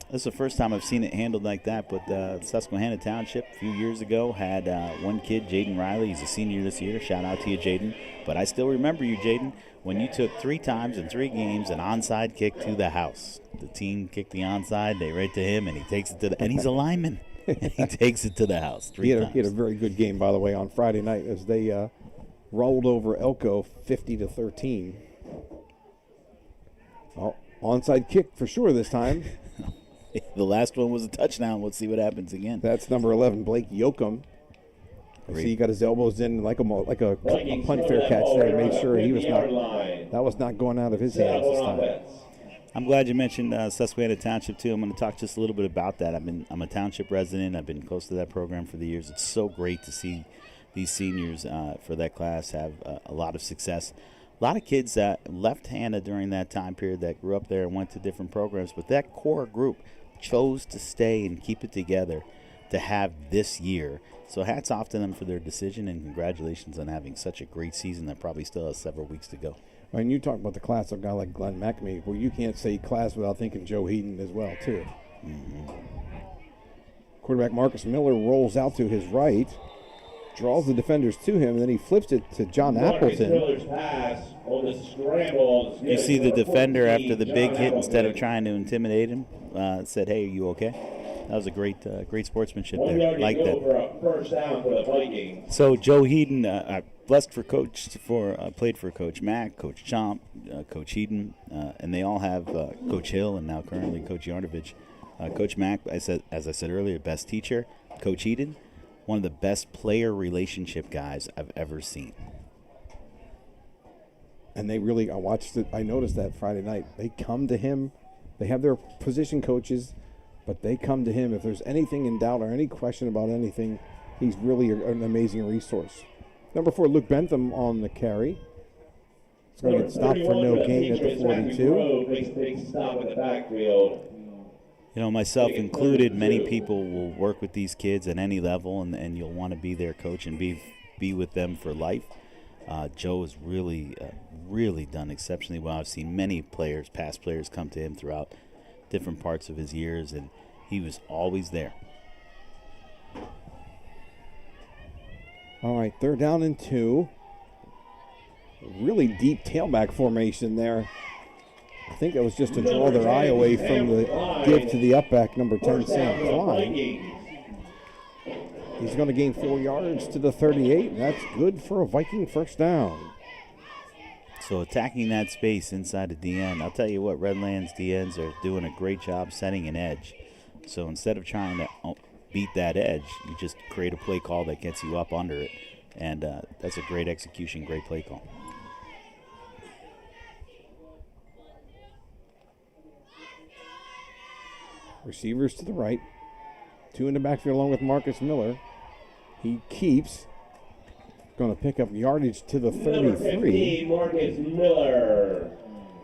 This is the first time I've seen it handled like that, but Susquehanna Township a few years ago had one kid, Jaden Riley. He's a senior this year. Shout out to you, Jaden. But I still remember you, Jaden, when you took 3 times in 3 games an onside kick to the house. The team kicked the onside, they right to him, and he takes it to the – and he's a lineman. And he takes it to the house 3 times. He had a very good game, by the way, on Friday night as they rolled over Elko 50-13. Oh, onside kick for sure this time. The last one was a touchdown. Let's see what happens again. That's number 11, Blake Yoakum. See, he got his elbows in like a punt fair catch there. Made sure he was that was not going out of his hands this time. I'm glad you mentioned Susquehanna Township too. I'm going to talk just a little bit about that. I'm a township resident. I've been close to that program for the years. It's so great to see these seniors for that class have a lot of success. A lot of kids that left Hannah during that time period that grew up there and went to different programs, but that core group chose to stay and keep it together to have this year. So hats off to them for their decision, and congratulations on having such a great season that probably still has several weeks to go. And you talk about the class of a guy like Glenn McNamee, well, you can't say class without thinking Joe Heaton as well, too. Mm-hmm. Quarterback Marcus Miller rolls out to his right, draws the defenders to him, and then he flips it to John Appleton. You see the defender after the big hit, instead of trying to intimidate him, said, "Hey, are you okay?" That was a great sportsmanship there. Like that. First down for the Vikings. So Joe Heaton, blessed played for Coach Mack, Coach Chomp, Coach Heaton, and they all have Coach Hill and now currently Coach Yarnovich. Coach Mack, as I said earlier, best teacher. Coach Eden, one of the best player relationship guys I've ever seen. And they really, I watched it, I noticed that Friday night. They come to him. They have their position coaches, but they come to him. If there's anything in doubt or any question about anything, he's really an amazing resource. Number 4, Luke Bentham on the carry. It's going to get stopped for no gain at the 42. Makes a big stop in the backfield. You know, myself included, many people will work with these kids at any level, and you'll want to be their coach and be with them for life. Joe has really done exceptionally well. I've seen many players, past players, come to him throughout different parts of his years, and he was always there. All right, 3rd down and 2. Really deep tailback formation there. I think it was just to draw their eye away from the give to the upback, number 10, Sam Klein. He's going to gain 4 yards to the 38, and that's good for a Viking first down. So attacking that space inside the DN, I'll tell you what, Redland's DNs are doing a great job setting an edge. So instead of trying to beat that edge, you just create a play call that gets you up under it, and that's a great execution, great play call. Receivers to the right. 2 in the backfield along with Marcus Miller. He keeps. Going to pick up yardage to the 33. Number 15, Marcus Miller.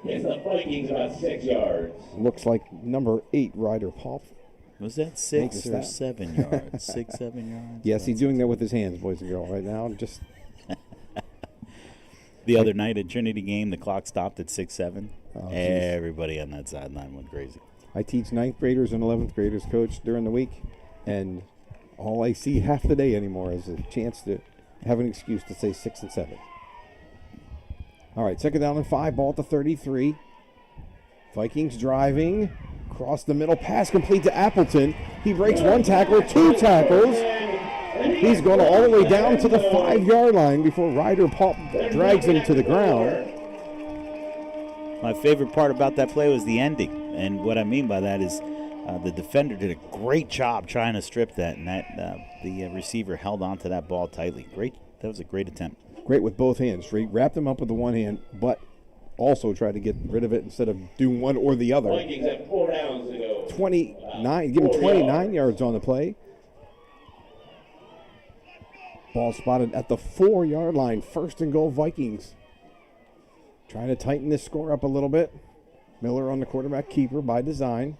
Gets the Vikings about 6 yards. Looks like number 8, Ryder Pop. Was that 6 or 7 yards? 6, 7 yards? Yes, he's doing that with his hands, boys and girls, right now. Just the other night at Trinity game, the clock stopped at 6-7. Oh, everybody on that sideline went crazy. I teach 9th graders and 11th graders, Coach, during the week, and all I see half the day anymore is a chance to have an excuse to say 6 and 7. All right, 2nd down and 5, ball at the 33. Vikings driving, across the middle, pass complete to Appleton. He breaks 1 tackle, 2 tackles. He's going all the way down to the 5-yard line before Ryder Pop drags him to the ground. My favorite part about that play was the ending. And what I mean by that is the defender did a great job trying to strip that, and the receiver held on to that ball tightly. Great. That was a great attempt. Great with both hands. He wrapped him up with the one hand, but also tried to get rid of it instead of doing one or the other. Vikings have 4 downs to go. 29, give him 29 yards on the play. Ball spotted at the 4-yard line. 1st and goal, Vikings. Trying to tighten this score up a little bit. Miller on the quarterback keeper by design.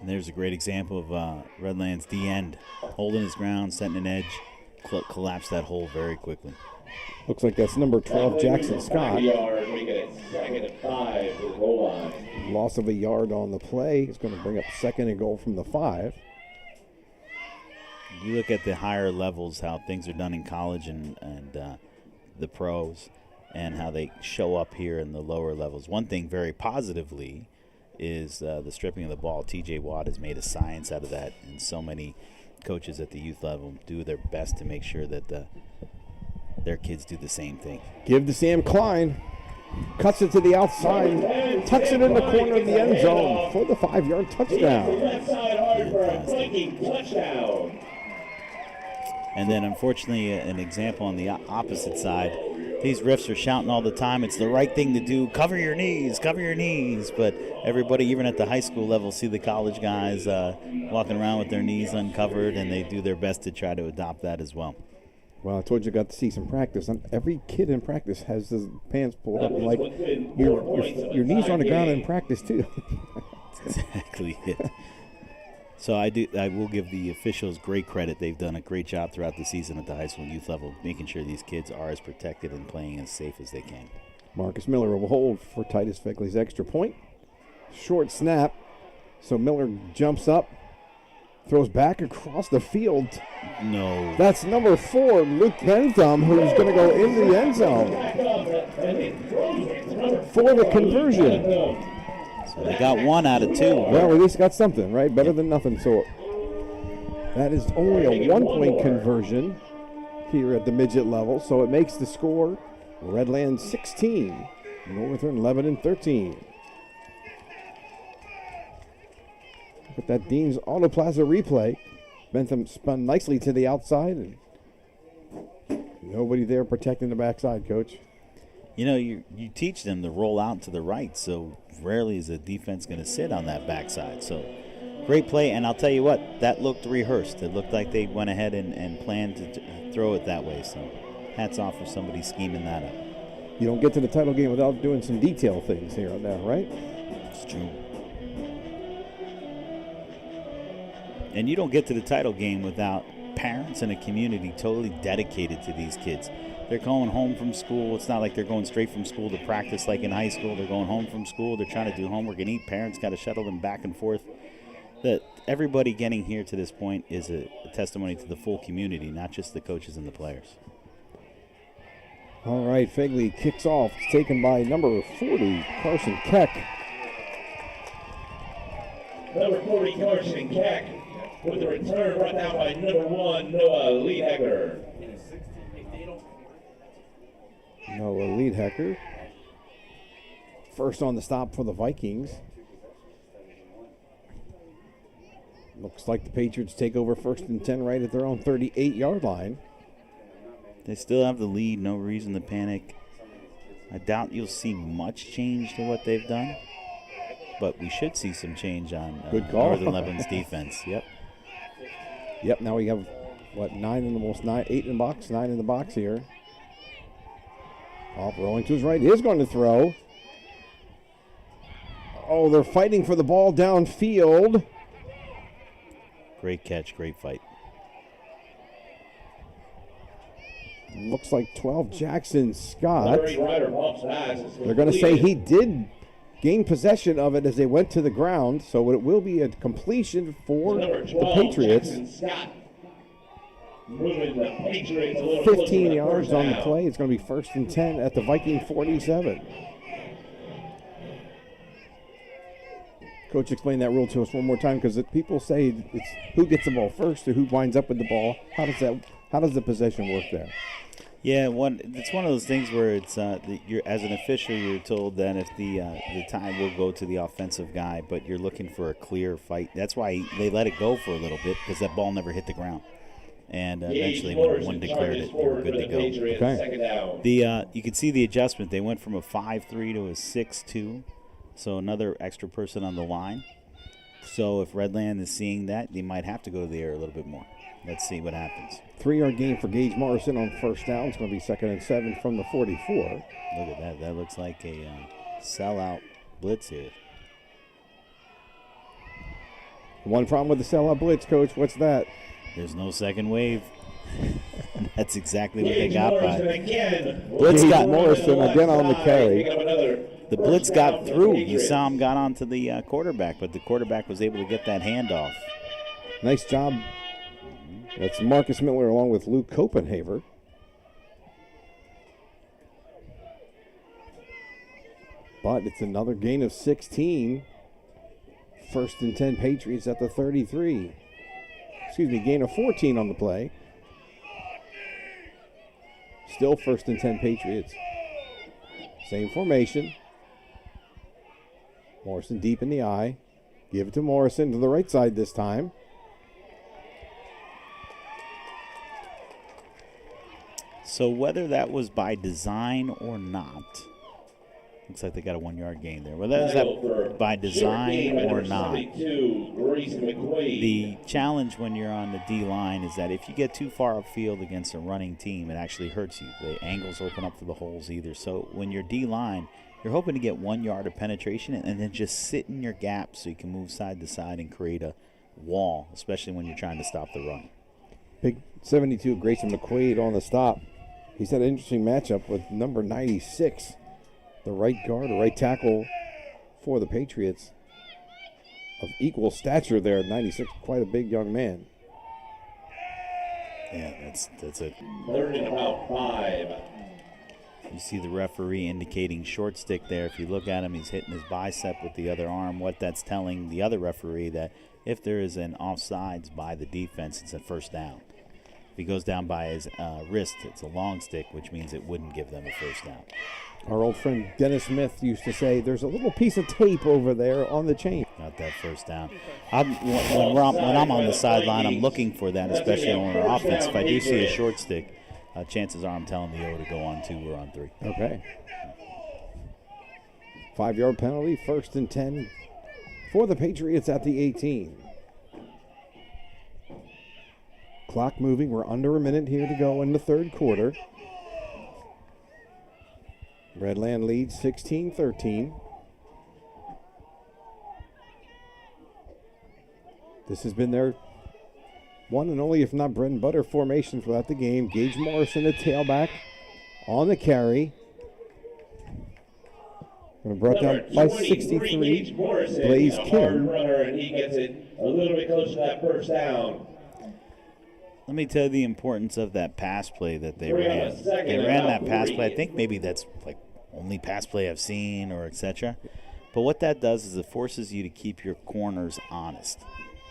And there's a great example of Redland's D-end holding his ground, setting an edge, collapsed that hole very quickly. Looks like that's number 12, Jackson Scott. Loss of a yard on the play. It's going to bring up 2nd and goal from the 5. You look at the higher levels, how things are done in college and the pros, and how they show up here in the lower levels. One thing very positively is the stripping of the ball. TJ Watt has made a science out of that, and so many coaches at the youth level do their best to make sure that their kids do the same thing. Give to Sam Klein. Cuts it to the outside. Tucks it in the corner of the end zone for the 5-yard touchdown. And then, unfortunately, an example on the opposite side. These refs are shouting all the time, it's the right thing to do. Cover your knees, cover your knees. But everybody, even at the high school level, see the college guys walking around with their knees uncovered, and they do their best to try to adopt that as well. Well, I told you I got to see some practice. Every kid in practice has his pants pulled up. Like your knees are on the ground in practice, too. That's exactly it. So I will give the officials great credit. They've done a great job throughout the season at the high school and youth level, making sure these kids are as protected and playing as safe as they can. Marcus Miller will hold for Titus Feckley's extra point. Short snap. So Miller jumps up, throws back across the field. No. That's number 4, Luke Bentham, who's going to go into the end zone for the conversion. So they got 1 out of 2. Well, at least got something, right? Better than nothing. So that is only a 1-point conversion here at the midget level. So it makes the score Redland 16, Northern Lebanon 13. with that Dean's Auto Plaza replay. Bentham spun nicely to the outside, and nobody there protecting the backside, Coach. You know, you teach them to roll out to the right, so rarely is a defense going to sit on that backside. So great play, and I'll tell you what, that looked rehearsed. It looked like they went ahead and planned to throw it that way. So hats off for somebody scheming that up. You don't get to the title game without doing some detail things here and there, right? It's true. And you don't get to the title game without parents and a community totally dedicated to these kids. They're going home from school. It's not like they're going straight from school to practice like in high school. They're going home from school. They're trying to do homework and eat. Parents got to shuttle them back and forth. That everybody getting here to this point is a testimony to the full community, not just the coaches and the players. All right, Fegley kicks off. It's taken by number 40, Carson Keck. Number 40, Carson Keck, with the return brought down by number 1, Noah Leadhecker. Noah Leadhecker. First on the stop for the Vikings. Looks like the Patriots take over 1st and 10 right at their own 38-yard line. They still have the lead, no reason to panic. I doubt you'll see much change to what they've done, but we should see some change on Good call. Northern Lebanon's defense. Yep. Yep, now we have, what, 8 in the box, 9 in the box here. Off rolling to his right, is going to throw. Oh, they're fighting for the ball downfield. Great catch, great fight. Looks like 12, Jackson Scott. Larry Ryder bumps pass. They're going to say he did gain possession of it as they went to the ground, so it will be a completion for the Patriots. Jackson Scott. Moving the Patriots a little 15 yards on the play. It's going to be 1st and 10 at the Viking 47. Coach, explain that rule to us one more time, because people say it's who gets the ball first or who winds up with the ball. How does the possession work there? Yeah, it's one of those things where it's you're, as an official, you're told that if the time will go to the offensive guy, but you're looking for a clear fight. That's why they let it go for a little bit, because that ball never hit the ground. And eventually, when one declared it, they were good to go. Okay. You can see the adjustment. They went from a 5-3 to a 6-2, so another extra person on the line. So if Redland is seeing that, they might have to go to the air a little bit more. Let's see what happens. 3-yard gain for Gage Morrison on 1st down. It's going to be 2nd and 7 from the 44. Look at that. That looks like a sellout blitz here. One problem with the sellout blitz, Coach. What's that? There's no second wave. That's exactly what they Gage got Morrison by. again. Blitz got Morrison again on the carry. The blitz got through. You saw him got onto the quarterback, but the quarterback was able to get that handoff. Nice job. That's Marcus Miller along with Luke Copenhaver. But it's another gain of 16. 1st and 10 Patriots at the 33. Gain of 14 on the play. Still 1st and 10 Patriots. Same formation. Morrison deep in the eye. Give it to Morrison to the right side this time. So whether that was by design or not, looks like they got a 1-yard gain there. Whether that by design or not, the challenge when you're on the D-line is that if you get too far upfield against a running team, it actually hurts you. The angles open up for the holes either. So when you're D-line, you're hoping to get 1 yard of penetration and then just sit in your gap so you can move side to side and create a wall, especially when you're trying to stop the run. Big 72, Grayson McQuaid on the stop. He's had an interesting matchup with number 96, the right guard, the right tackle for the Patriots. Of equal stature there, 96, quite a big young man. Yeah, that's it. 3rd and about 5. You see the referee indicating short stick there. If you look at him, he's hitting his bicep with the other arm. What that's telling the other referee that if there is an offsides by the defense, it's a 1st down. If he goes down by his wrist, it's a long stick, which means it wouldn't give them a first down. Our old friend Dennis Smith used to say, there's a little piece of tape over there on the chain. Not that first down. When I'm on the sideline, I'm looking for that, especially on our offense. If I do see a short stick, chances are I'm telling the O to go on 2 or on 3. Okay. 5-yard penalty, 1st and 10 for the Patriots at the 18. Clock moving. We're under a minute here to go in the third quarter. Redland leads 16-13. This has been their one and only, if not bread and butter, formation throughout the game. Gage Morrison, the tailback, on the carry. Brought down by 63. Blaze Kim. Runner, and he gets it a little bit closer to that first down. Let me tell you the importance of that pass play that they ran. They ran that pass play. I think maybe that's like only pass play I've seen or etc. But what that does is it forces you to keep your corners honest.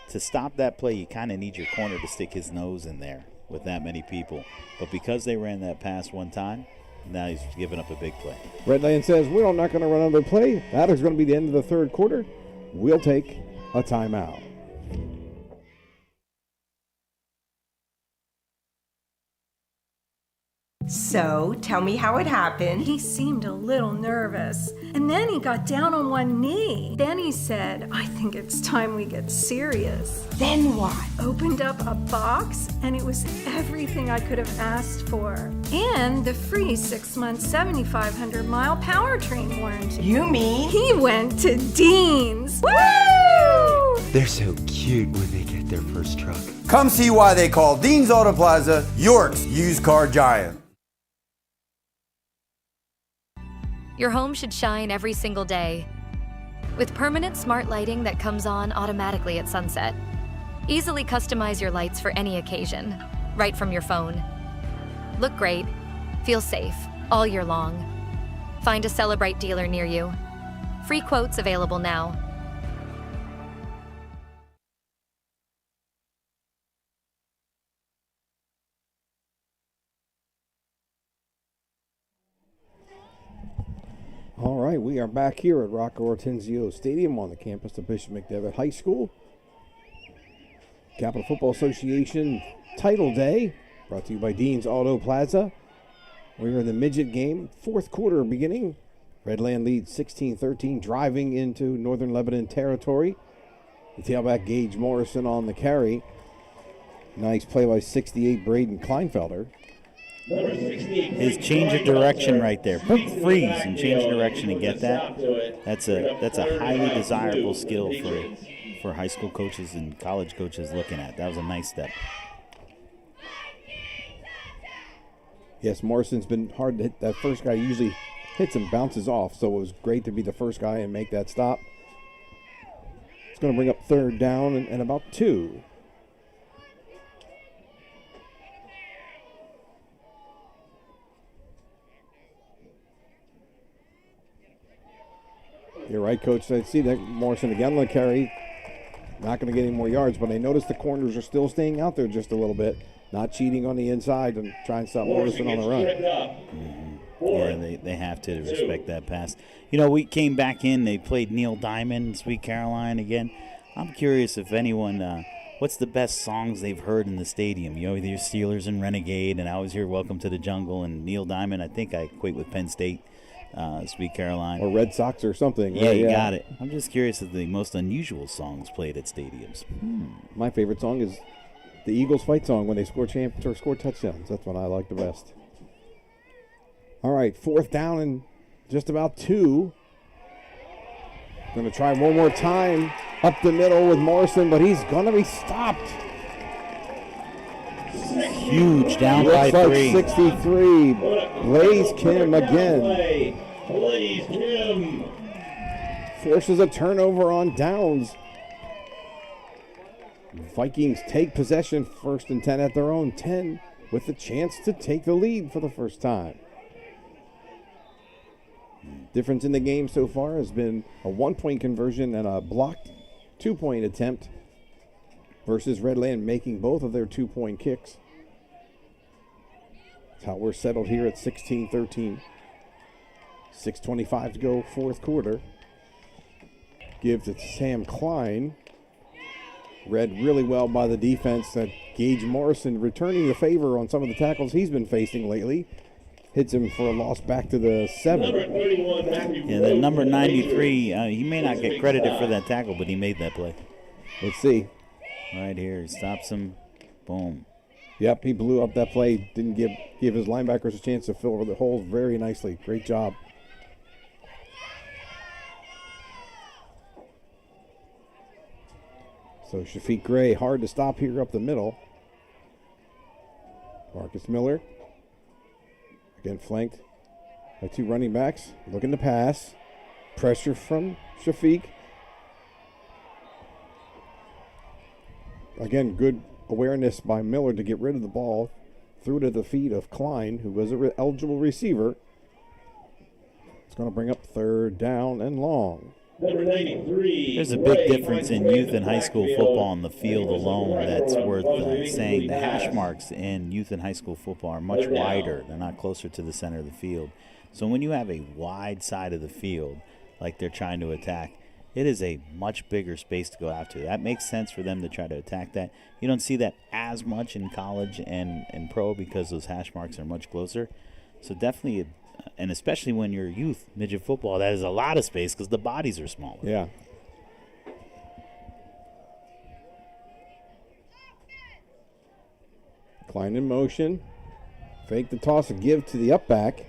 To stop that play, you kind of need your corner to stick his nose in there with that many people. But because they ran that pass one time, now he's giving up a big play. Redland says, we're not going to run another play. That is going to be the end of the third quarter. We'll take a timeout. So, tell me how it happened. He seemed a little nervous, and then he got down on one knee. Then he said, I think it's time we get serious. Then what? Opened up a box, and it was everything I could have asked for. And the free 6-month, 7,500-mile powertrain warranty. You mean? He went to Dean's. Woo! They're so cute when they get their first truck. Come see why they call Dean's Auto Plaza York's used car giant. Your home should shine every single day. With permanent smart lighting that comes on automatically at sunset. Easily customize your lights for any occasion, right from your phone. Look great, feel safe, all year long. Find a Celebrite dealer near you. Free quotes available now. All right, we are back here at Rocco Ortenzio Stadium on the campus of Bishop McDevitt High School. Capital Football Association Title Day, brought to you by Dean's Auto Plaza. We're in the Midget game, fourth quarter beginning. Redland leads 16-13, driving into Northern Lebanon territory. The tailback Gage Morrison on the carry. Nice play by 68 Braden Kleinfelder. His change of direction right there. Freeze and change direction and get that. That's a highly desirable skill for high school coaches and college coaches looking at. That was a nice step. Yes, Morrison's been hard to hit. That first guy usually hits and bounces off, so it was great to be the first guy and make that stop. It's going to bring up third down and about 2. You're right, Coach. I see that Morrison again on the carry. Not going to get any more yards, but I noticed the corners are still staying out there just a little bit. Not cheating on the inside and trying to stop Morrison on the run. Yeah, they have to respect that pass. You know, we came back in. They played Neil Diamond, Sweet Caroline again. I'm curious if anyone, what's the best songs they've heard in the stadium? You know, either Steelers and Renegade, and I always hear Welcome to the Jungle and Neil Diamond. I think I equate with Penn State. Sweet Caroline. Or Red Sox or something. Yeah, you got it. I'm just curious of the most unusual songs played at stadiums. My favorite song is the Eagles fight song when they score touchdowns. That's what I like the best. All right, fourth down and just about 2. Going to try one more time up the middle with Morrison, but he's going to be stopped. Huge down by 3. 63. Blaze Kim again. Blaze Kim forces a turnover on downs. Vikings take possession, 1st and 10 at their own 10, with the chance to take the lead for the first time. Difference in the game so far has been a 1-point conversion and a blocked 2-point attempt versus Redland making both of their 2-point kicks. That's how we're settled here at 16-13. 6:25 to go, fourth quarter. Give to Sam Klein. Read really well by the defense. That Gage Morrison returning the favor on some of the tackles he's been facing lately. Hits him for a loss back to the 7. Yeah, that number 93, he may not get credited for that tackle, but he made that play. Let's see. Right here, he stops him. Boom. Yep, he blew up that play. Didn't give his linebackers a chance to fill the holes very nicely. Great job. So Shafiq Gray, hard to stop here up the middle. Marcus Miller. Again flanked by 2 running backs. Looking to pass. Pressure from Shafiq. Again, good awareness by Miller to get rid of the ball. Threw it at the feet of Klein, who was an eligible receiver. It's going to bring up 3rd down and long. Number 93. There's a big difference in youth and high school football on the field alone that's worth saying. The hash marks in youth and high school football are much wider. They're not closer to the center of the field. So when you have a wide side of the field like they're trying to attack, it is a much bigger space to go after. That makes sense for them to try to attack that. You don't see that as much in college and pro because those hash marks are much closer. So definitely, and especially when you're youth midget football, that is a lot of space because the bodies are smaller. Yeah. Klein in motion. Fake the toss and give to the up back.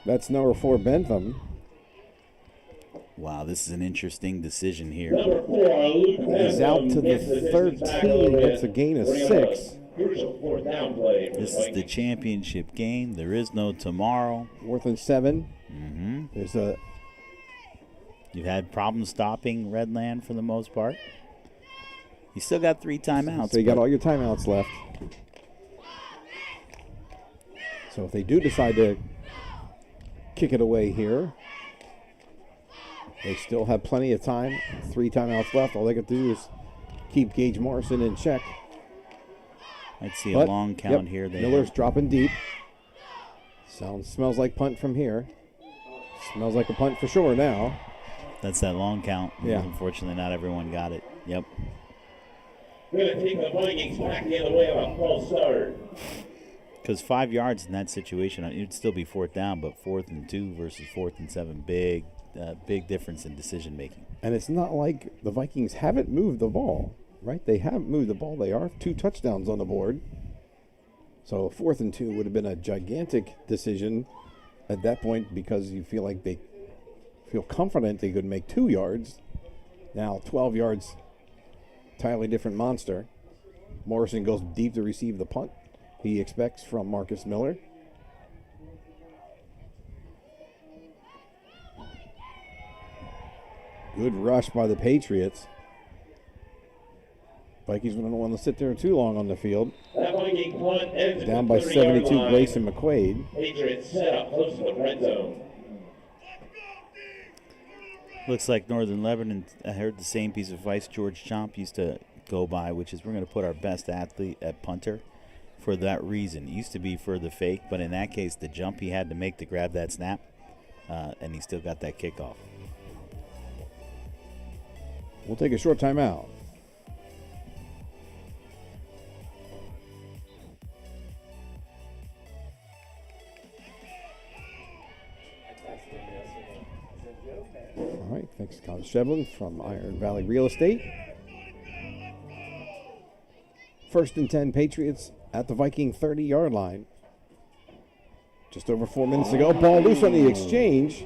That's number 4, Bentham. Wow, this is an interesting decision here. Number 4, Luke He's out to the 13. That's a gain of 6. Crucial 4th down play. This is the championship game. There is no tomorrow. 4th and 7. There's You've had problems stopping Redland for the most part. You still got 3 timeouts. So you got all your timeouts left. So if they do decide to kick it away here, they still have plenty of time. 3 timeouts left. All they got to do is keep Gage Morrison in check. I'd see a long count here. Miller's dropping deep. Smells like punt from here. Smells like a punt for sure now. That's that long count. Yeah. Unfortunately, not everyone got it. Yep. Going to take the Vikings back the other way on a false start. Because 5 yards in that situation, it'd still be 4th down, but 4th and 2 versus 4th and 7, big difference in decision making. And it's not like the Vikings haven't moved the ball, right? They haven't moved the ball. They are 2 touchdowns on the board. So 4th and 2 would have been a gigantic decision at that point because you feel like they feel confident they could make 2 yards. Now 12 yards, entirely different monster. Morrison goes deep to receive the punt he expects from Marcus Miller. Good rush by the Patriots. Vikings don't want to sit there too long on the field. That Viking punt ends Down by 72, Grayson McQuaid. Patriots set up close to the red zone. Looks like Northern Lebanon, I heard the same piece of advice George Chomp used to go by, which is we're going to put our best athlete at punter for that reason. It used to be for the fake, but in that case, the jump he had to make to grab that snap, and he still got that kickoff. We'll take a short timeout. All right, thanks to Colin Shevlin from Iron Valley Real Estate. 1st and 10 Patriots at the Viking 30-yard line. Just over 4 minutes to go. Ball loose on the exchange.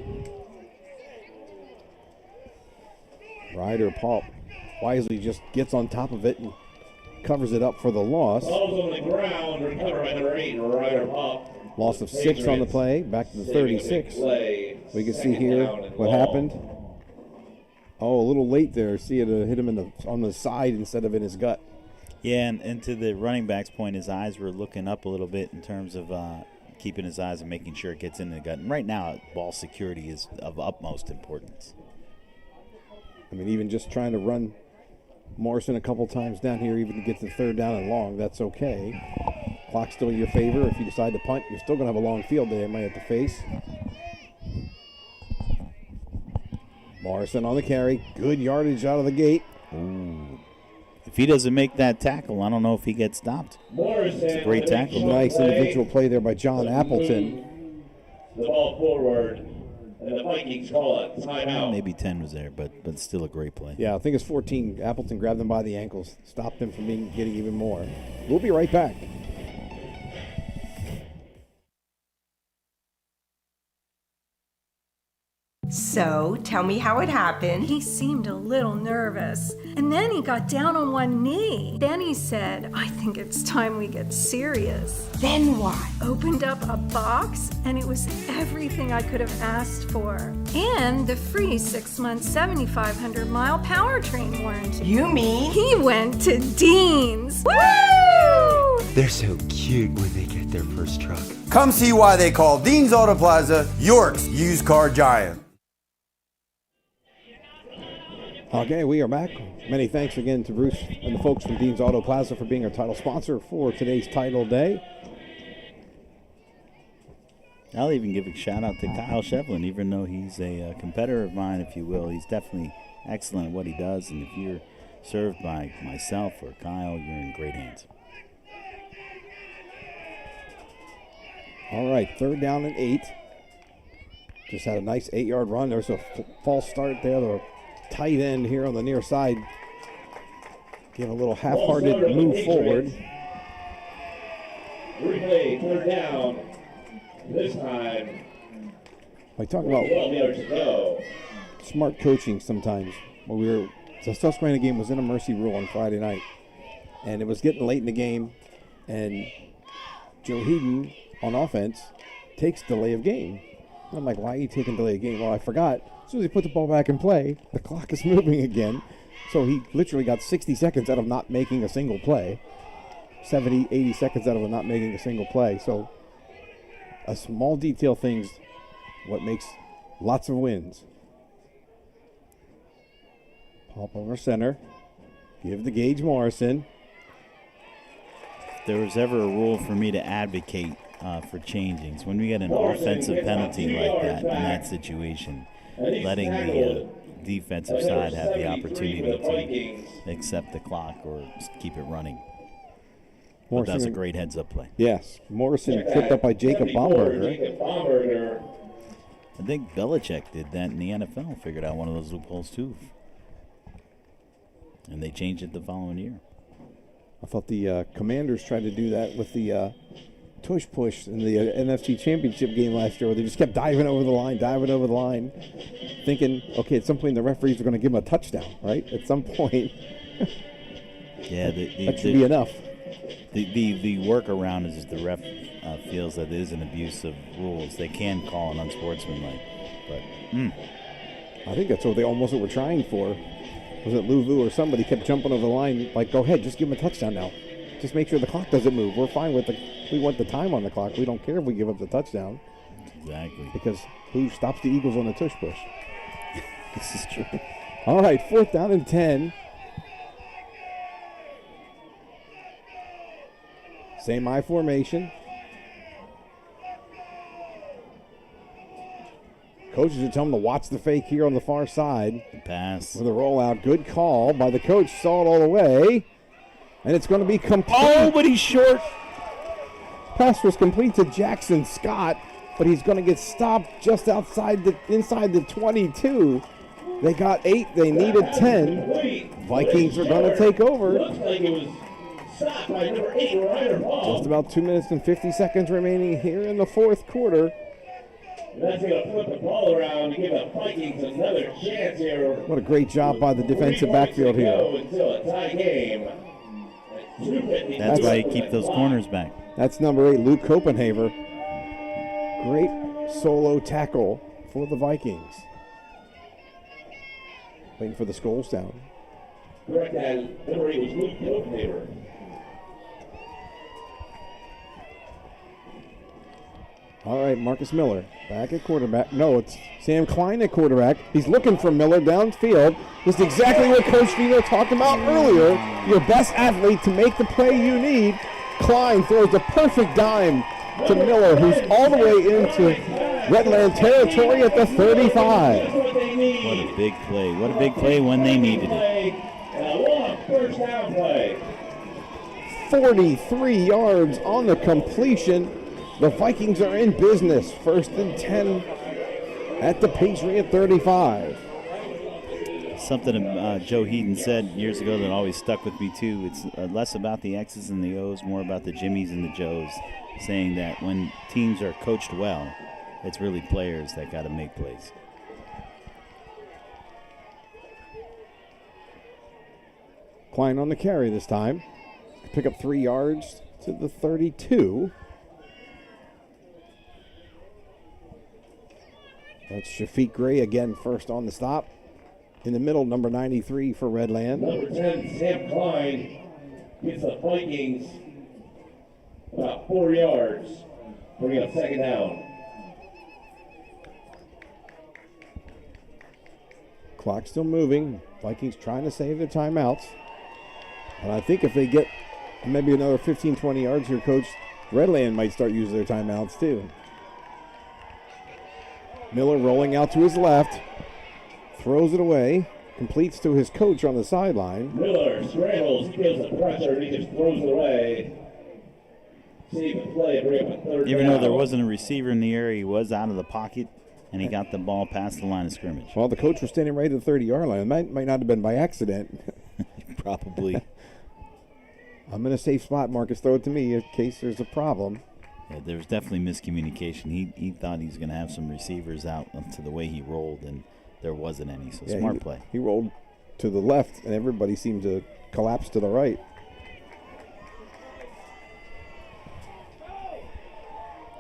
Ryder Paul wisely just gets on top of it and covers it up for the loss. Ball's on the ground, recovered by number 8, Ryder Pop. Loss of 6 on the play, back to the 36. We can see here what happened. Oh, a little late there. See it hit him on the side instead of in his gut. Yeah, and to the running back's point, his eyes were looking up a little bit in terms of keeping his eyes and making sure it gets in the gut. And right now, ball security is of utmost importance. I mean, even just trying to run Morrison a couple times down here, even to get to 3rd down and long, that's okay. Clock's still in your favor. If you decide to punt, you're still going to have a long field there. You might have to face. Morrison on the carry. Good yardage out of the gate. Ooh. If he doesn't make that tackle, I don't know if he gets stopped. It's a great tackle. Nice individual play there by John Appleton. The ball forward, and the Vikings call it timeout. Maybe 10 was there, but still a great play. Yeah, I think it's 14. Appleton grabbed him by the ankles, stopped him from getting even more. We'll be right back. So, tell me how it happened. He seemed a little nervous. And then he got down on one knee. Then he said, I think it's time we get serious. Then what? Opened up a box, and it was everything I could have asked for. And the free 6-month, 7,500-mile powertrain warranty. You mean? He went to Dean's. Woo! They're so cute when they get their first truck. Come see why they call Dean's Auto Plaza York's used car giant. Okay, we are back. Many thanks again to Bruce and the folks from Dean's Auto Plaza for being our title sponsor for today's title day. I'll even give a shout out to Kyle Shevlin, even though he's a competitor of mine, if you will. He's definitely excellent at what he does, and if you're served by myself or Kyle, you're in great hands. All right, 3rd down and 8. Just had a nice 8-yard run. There's a false start there. The tight end here on the near side gave a little half-hearted move forward. Replay, 3rd down. This time, I talk about 12 yards to go. smart coaching sometimes. The Susquehanna game was in a mercy rule on Friday night, and it was getting late in the game, and Joe Heaton on offense takes delay of game. And I'm like, why are you taking delay of game? Well, I forgot. As soon as he put the ball back in play, the clock is moving again. So he literally got 60 seconds out of not making a single play. 70, 80 seconds out of not making a single play. So a small detail thing's what makes lots of wins. Pop over center. Give the Gage Morrison. If there was ever a rule for me to advocate for changings, when we get an offensive penalty like that in that situation, letting the defensive side have the opportunity to accept the clock or keep it running. But that's a great heads-up play. Yes. Morrison tripped up by Jacob Baumberger. I think Belichick did that in the NFL, figured out one of those loopholes too. And they changed it the following year. I thought the Commanders tried to do that with the tush push in the NFC Championship game last year, where they just kept diving over the line, thinking, okay, at some point the referees are going to give them a touchdown, right? At some point. Yeah, that should be enough. The workaround is the ref feels that it is an abuse of rules. They can call an unsportsmanlike, but I think that's what they almost were trying for. Was it Louvu or somebody kept jumping over the line, like, go ahead, just give him a touchdown now. Just make sure the clock doesn't move. We're fine with we want the time on the clock. We don't care if we give up the touchdown. Exactly. Because who stops the Eagles on the tush push? This is true. All right, 4th down and 10. Same I formation. Coaches are telling him to watch the fake here on the far side. The pass. With a rollout. Good call by the coach. Saw it all the way. And it's going to be complete. Oh, but he's short. Pass was complete to Jackson Scott, but he's going to get stopped just inside the 22. They got 8. They needed 10. Vikings are going to take over. Looks like it was stopped by number 8, Ryder Ball. Just about 2 minutes and 50 seconds remaining here in the 4th quarter. That's going to flip the ball around to give the Vikings another chance here. What a great job by the defensive backfield here. Until a tie game. That's why you keep those corners back. That's number 8, Luke Copenhaver. Great solo tackle for the Vikings. Waiting for the skulls down. Correct, that number 8 was Luke Copenhaver. All right, Marcus Miller back at quarterback. No, it's Sam Klein at quarterback. He's looking for Miller downfield. This is exactly what Coach Fino talked about earlier. Your best athlete to make the play you need. Klein throws a perfect dime to Miller, who's all the way into Redland territory at the 35. What a big play. What a big play when they needed it. And a long first down play. 43 yards on the completion. The Vikings are in business. 1st and 10 at the Patriot 35. Something Joe Heaton said years ago that always stuck with me too. It's less about the X's and the O's, more about the Jimmies and the Joes, saying that when teams are coached well, it's really players that got to make plays. Klein on the carry this time. Pick up 3 yards to the 32. That's Shafiq Gray again, first on the stop. In the middle, number 93 for Redland. Number 10, Sam Klein, gets the Vikings about 4 yards. Bring up 2nd down. Clock still moving. Vikings trying to save their timeouts. And I think if they get maybe another 15, 20 yards here, Coach, Redland might start using their timeouts too. Miller rolling out to his left. Throws it away. Completes to his coach on the sideline. Miller scrambles, feels the pressure, and he just throws it away. Save the play, bring up a 3rd Even down. though there wasn't a receiver in the area, he was out of the pocket, and he got the ball past the line of scrimmage. Well, the coach was standing right at the 30-yard line. It might not have been by accident. Probably. I'm in a safe spot, Marcus. Throw it to me in case there's a problem. Yeah, there was definitely miscommunication. He thought he was going to have some receivers out to the way he rolled, and there wasn't any, so smart play. He rolled to the left, and everybody seemed to collapse to the right.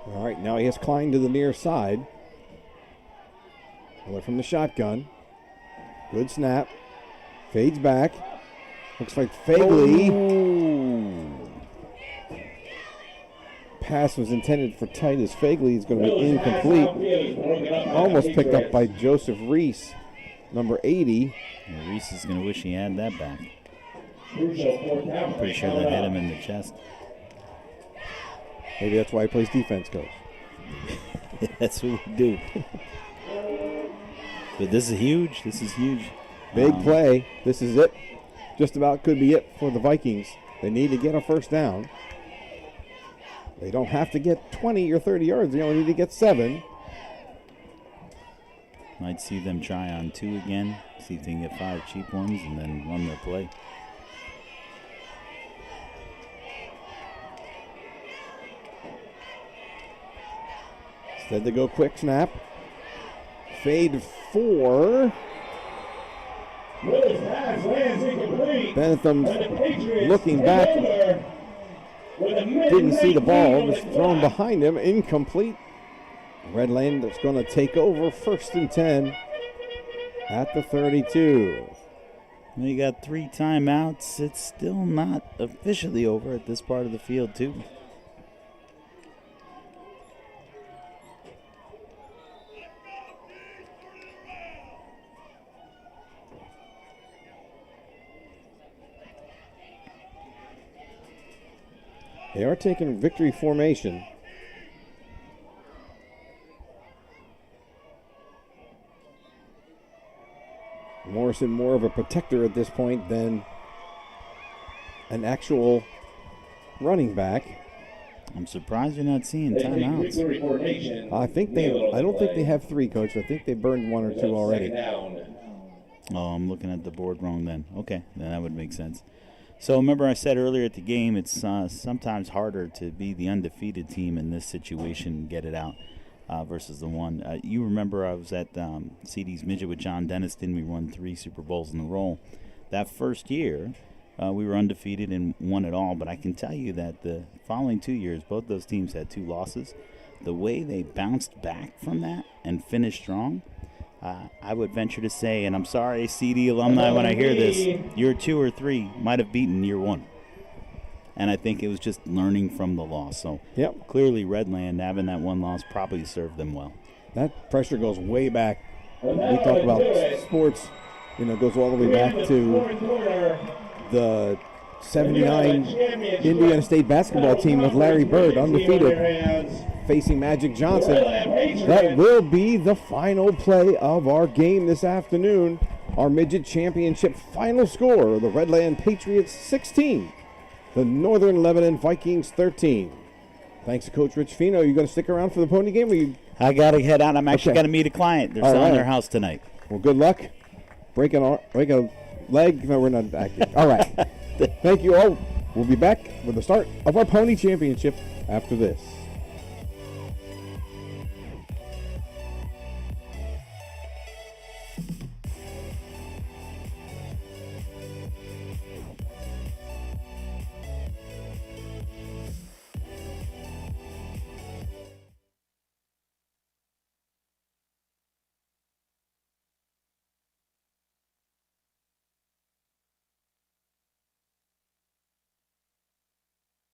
All right, now he has Klein to the near side. Miller from the shotgun. Good snap. Fades back. Looks like Fagley. Pass was intended for Titus Fagley. It's going to be incomplete. Almost picked up by Joseph Reese, number 80. Yeah, Reese is going to wish he had that back. I'm pretty sure that hit him in the chest. Maybe that's why he plays defense, Coach. That's what we do. But this is huge. This is huge. Big play. This is it. Just about could be it for the Vikings. They need to get a 1st down. They don't have to get 20 or 30 yards. They only need to get 7. Might see them try on 2 again. See if they can get 5 cheap ones and then run their play. Instead they go quick snap. Fade 4. Bentham looking back. Didn't see the ball. Was thrown behind him. Incomplete. Redland is going to take over. 1st and 10 at the 32. You got 3 timeouts. It's still not officially over at this part of the field, too. They are taking victory formation. Morrison more of a protector at this point than an actual running back. I'm surprised you're not seeing timeouts. I don't think they have 3, Coach. I think they burned 1 or 2 already. Oh, I'm looking at the board wrong then. Okay, then that would make sense. So remember I said earlier at the game, it's sometimes harder to be the undefeated team in this situation and get it out versus the one. You remember I was at CD's Midget with John Dennis, didn't we won 3 Super Bowls in a row? That first year, we were undefeated and won it all, but I can tell you that the following 2 years, both those teams had 2 losses. The way they bounced back from that and finished strong, I would venture to say, and I'm sorry, CD alumni, when I hear this, year 2 or 3 might have beaten year 1. And I think it was just learning from the loss. So clearly Redland, having that 1 loss, probably served them well. That pressure goes way back. We talk about sports, goes all the way back to the 79 Indiana State basketball team with Larry Bird undefeated facing Magic Johnson. That will be the final play of our game this afternoon. Our Midget Championship final score, the Redland Patriots 16, the Northern Lebanon Vikings 13. Thanks to Coach Rich Fino. You going to stick around for the pony game? Or I got to head out. I'm actually Okay. going to meet a client. They're selling their house tonight. Well, good luck. Break a leg. No, we're not acting. All right. Thank you all. We'll be back with the start of our pony championship after this.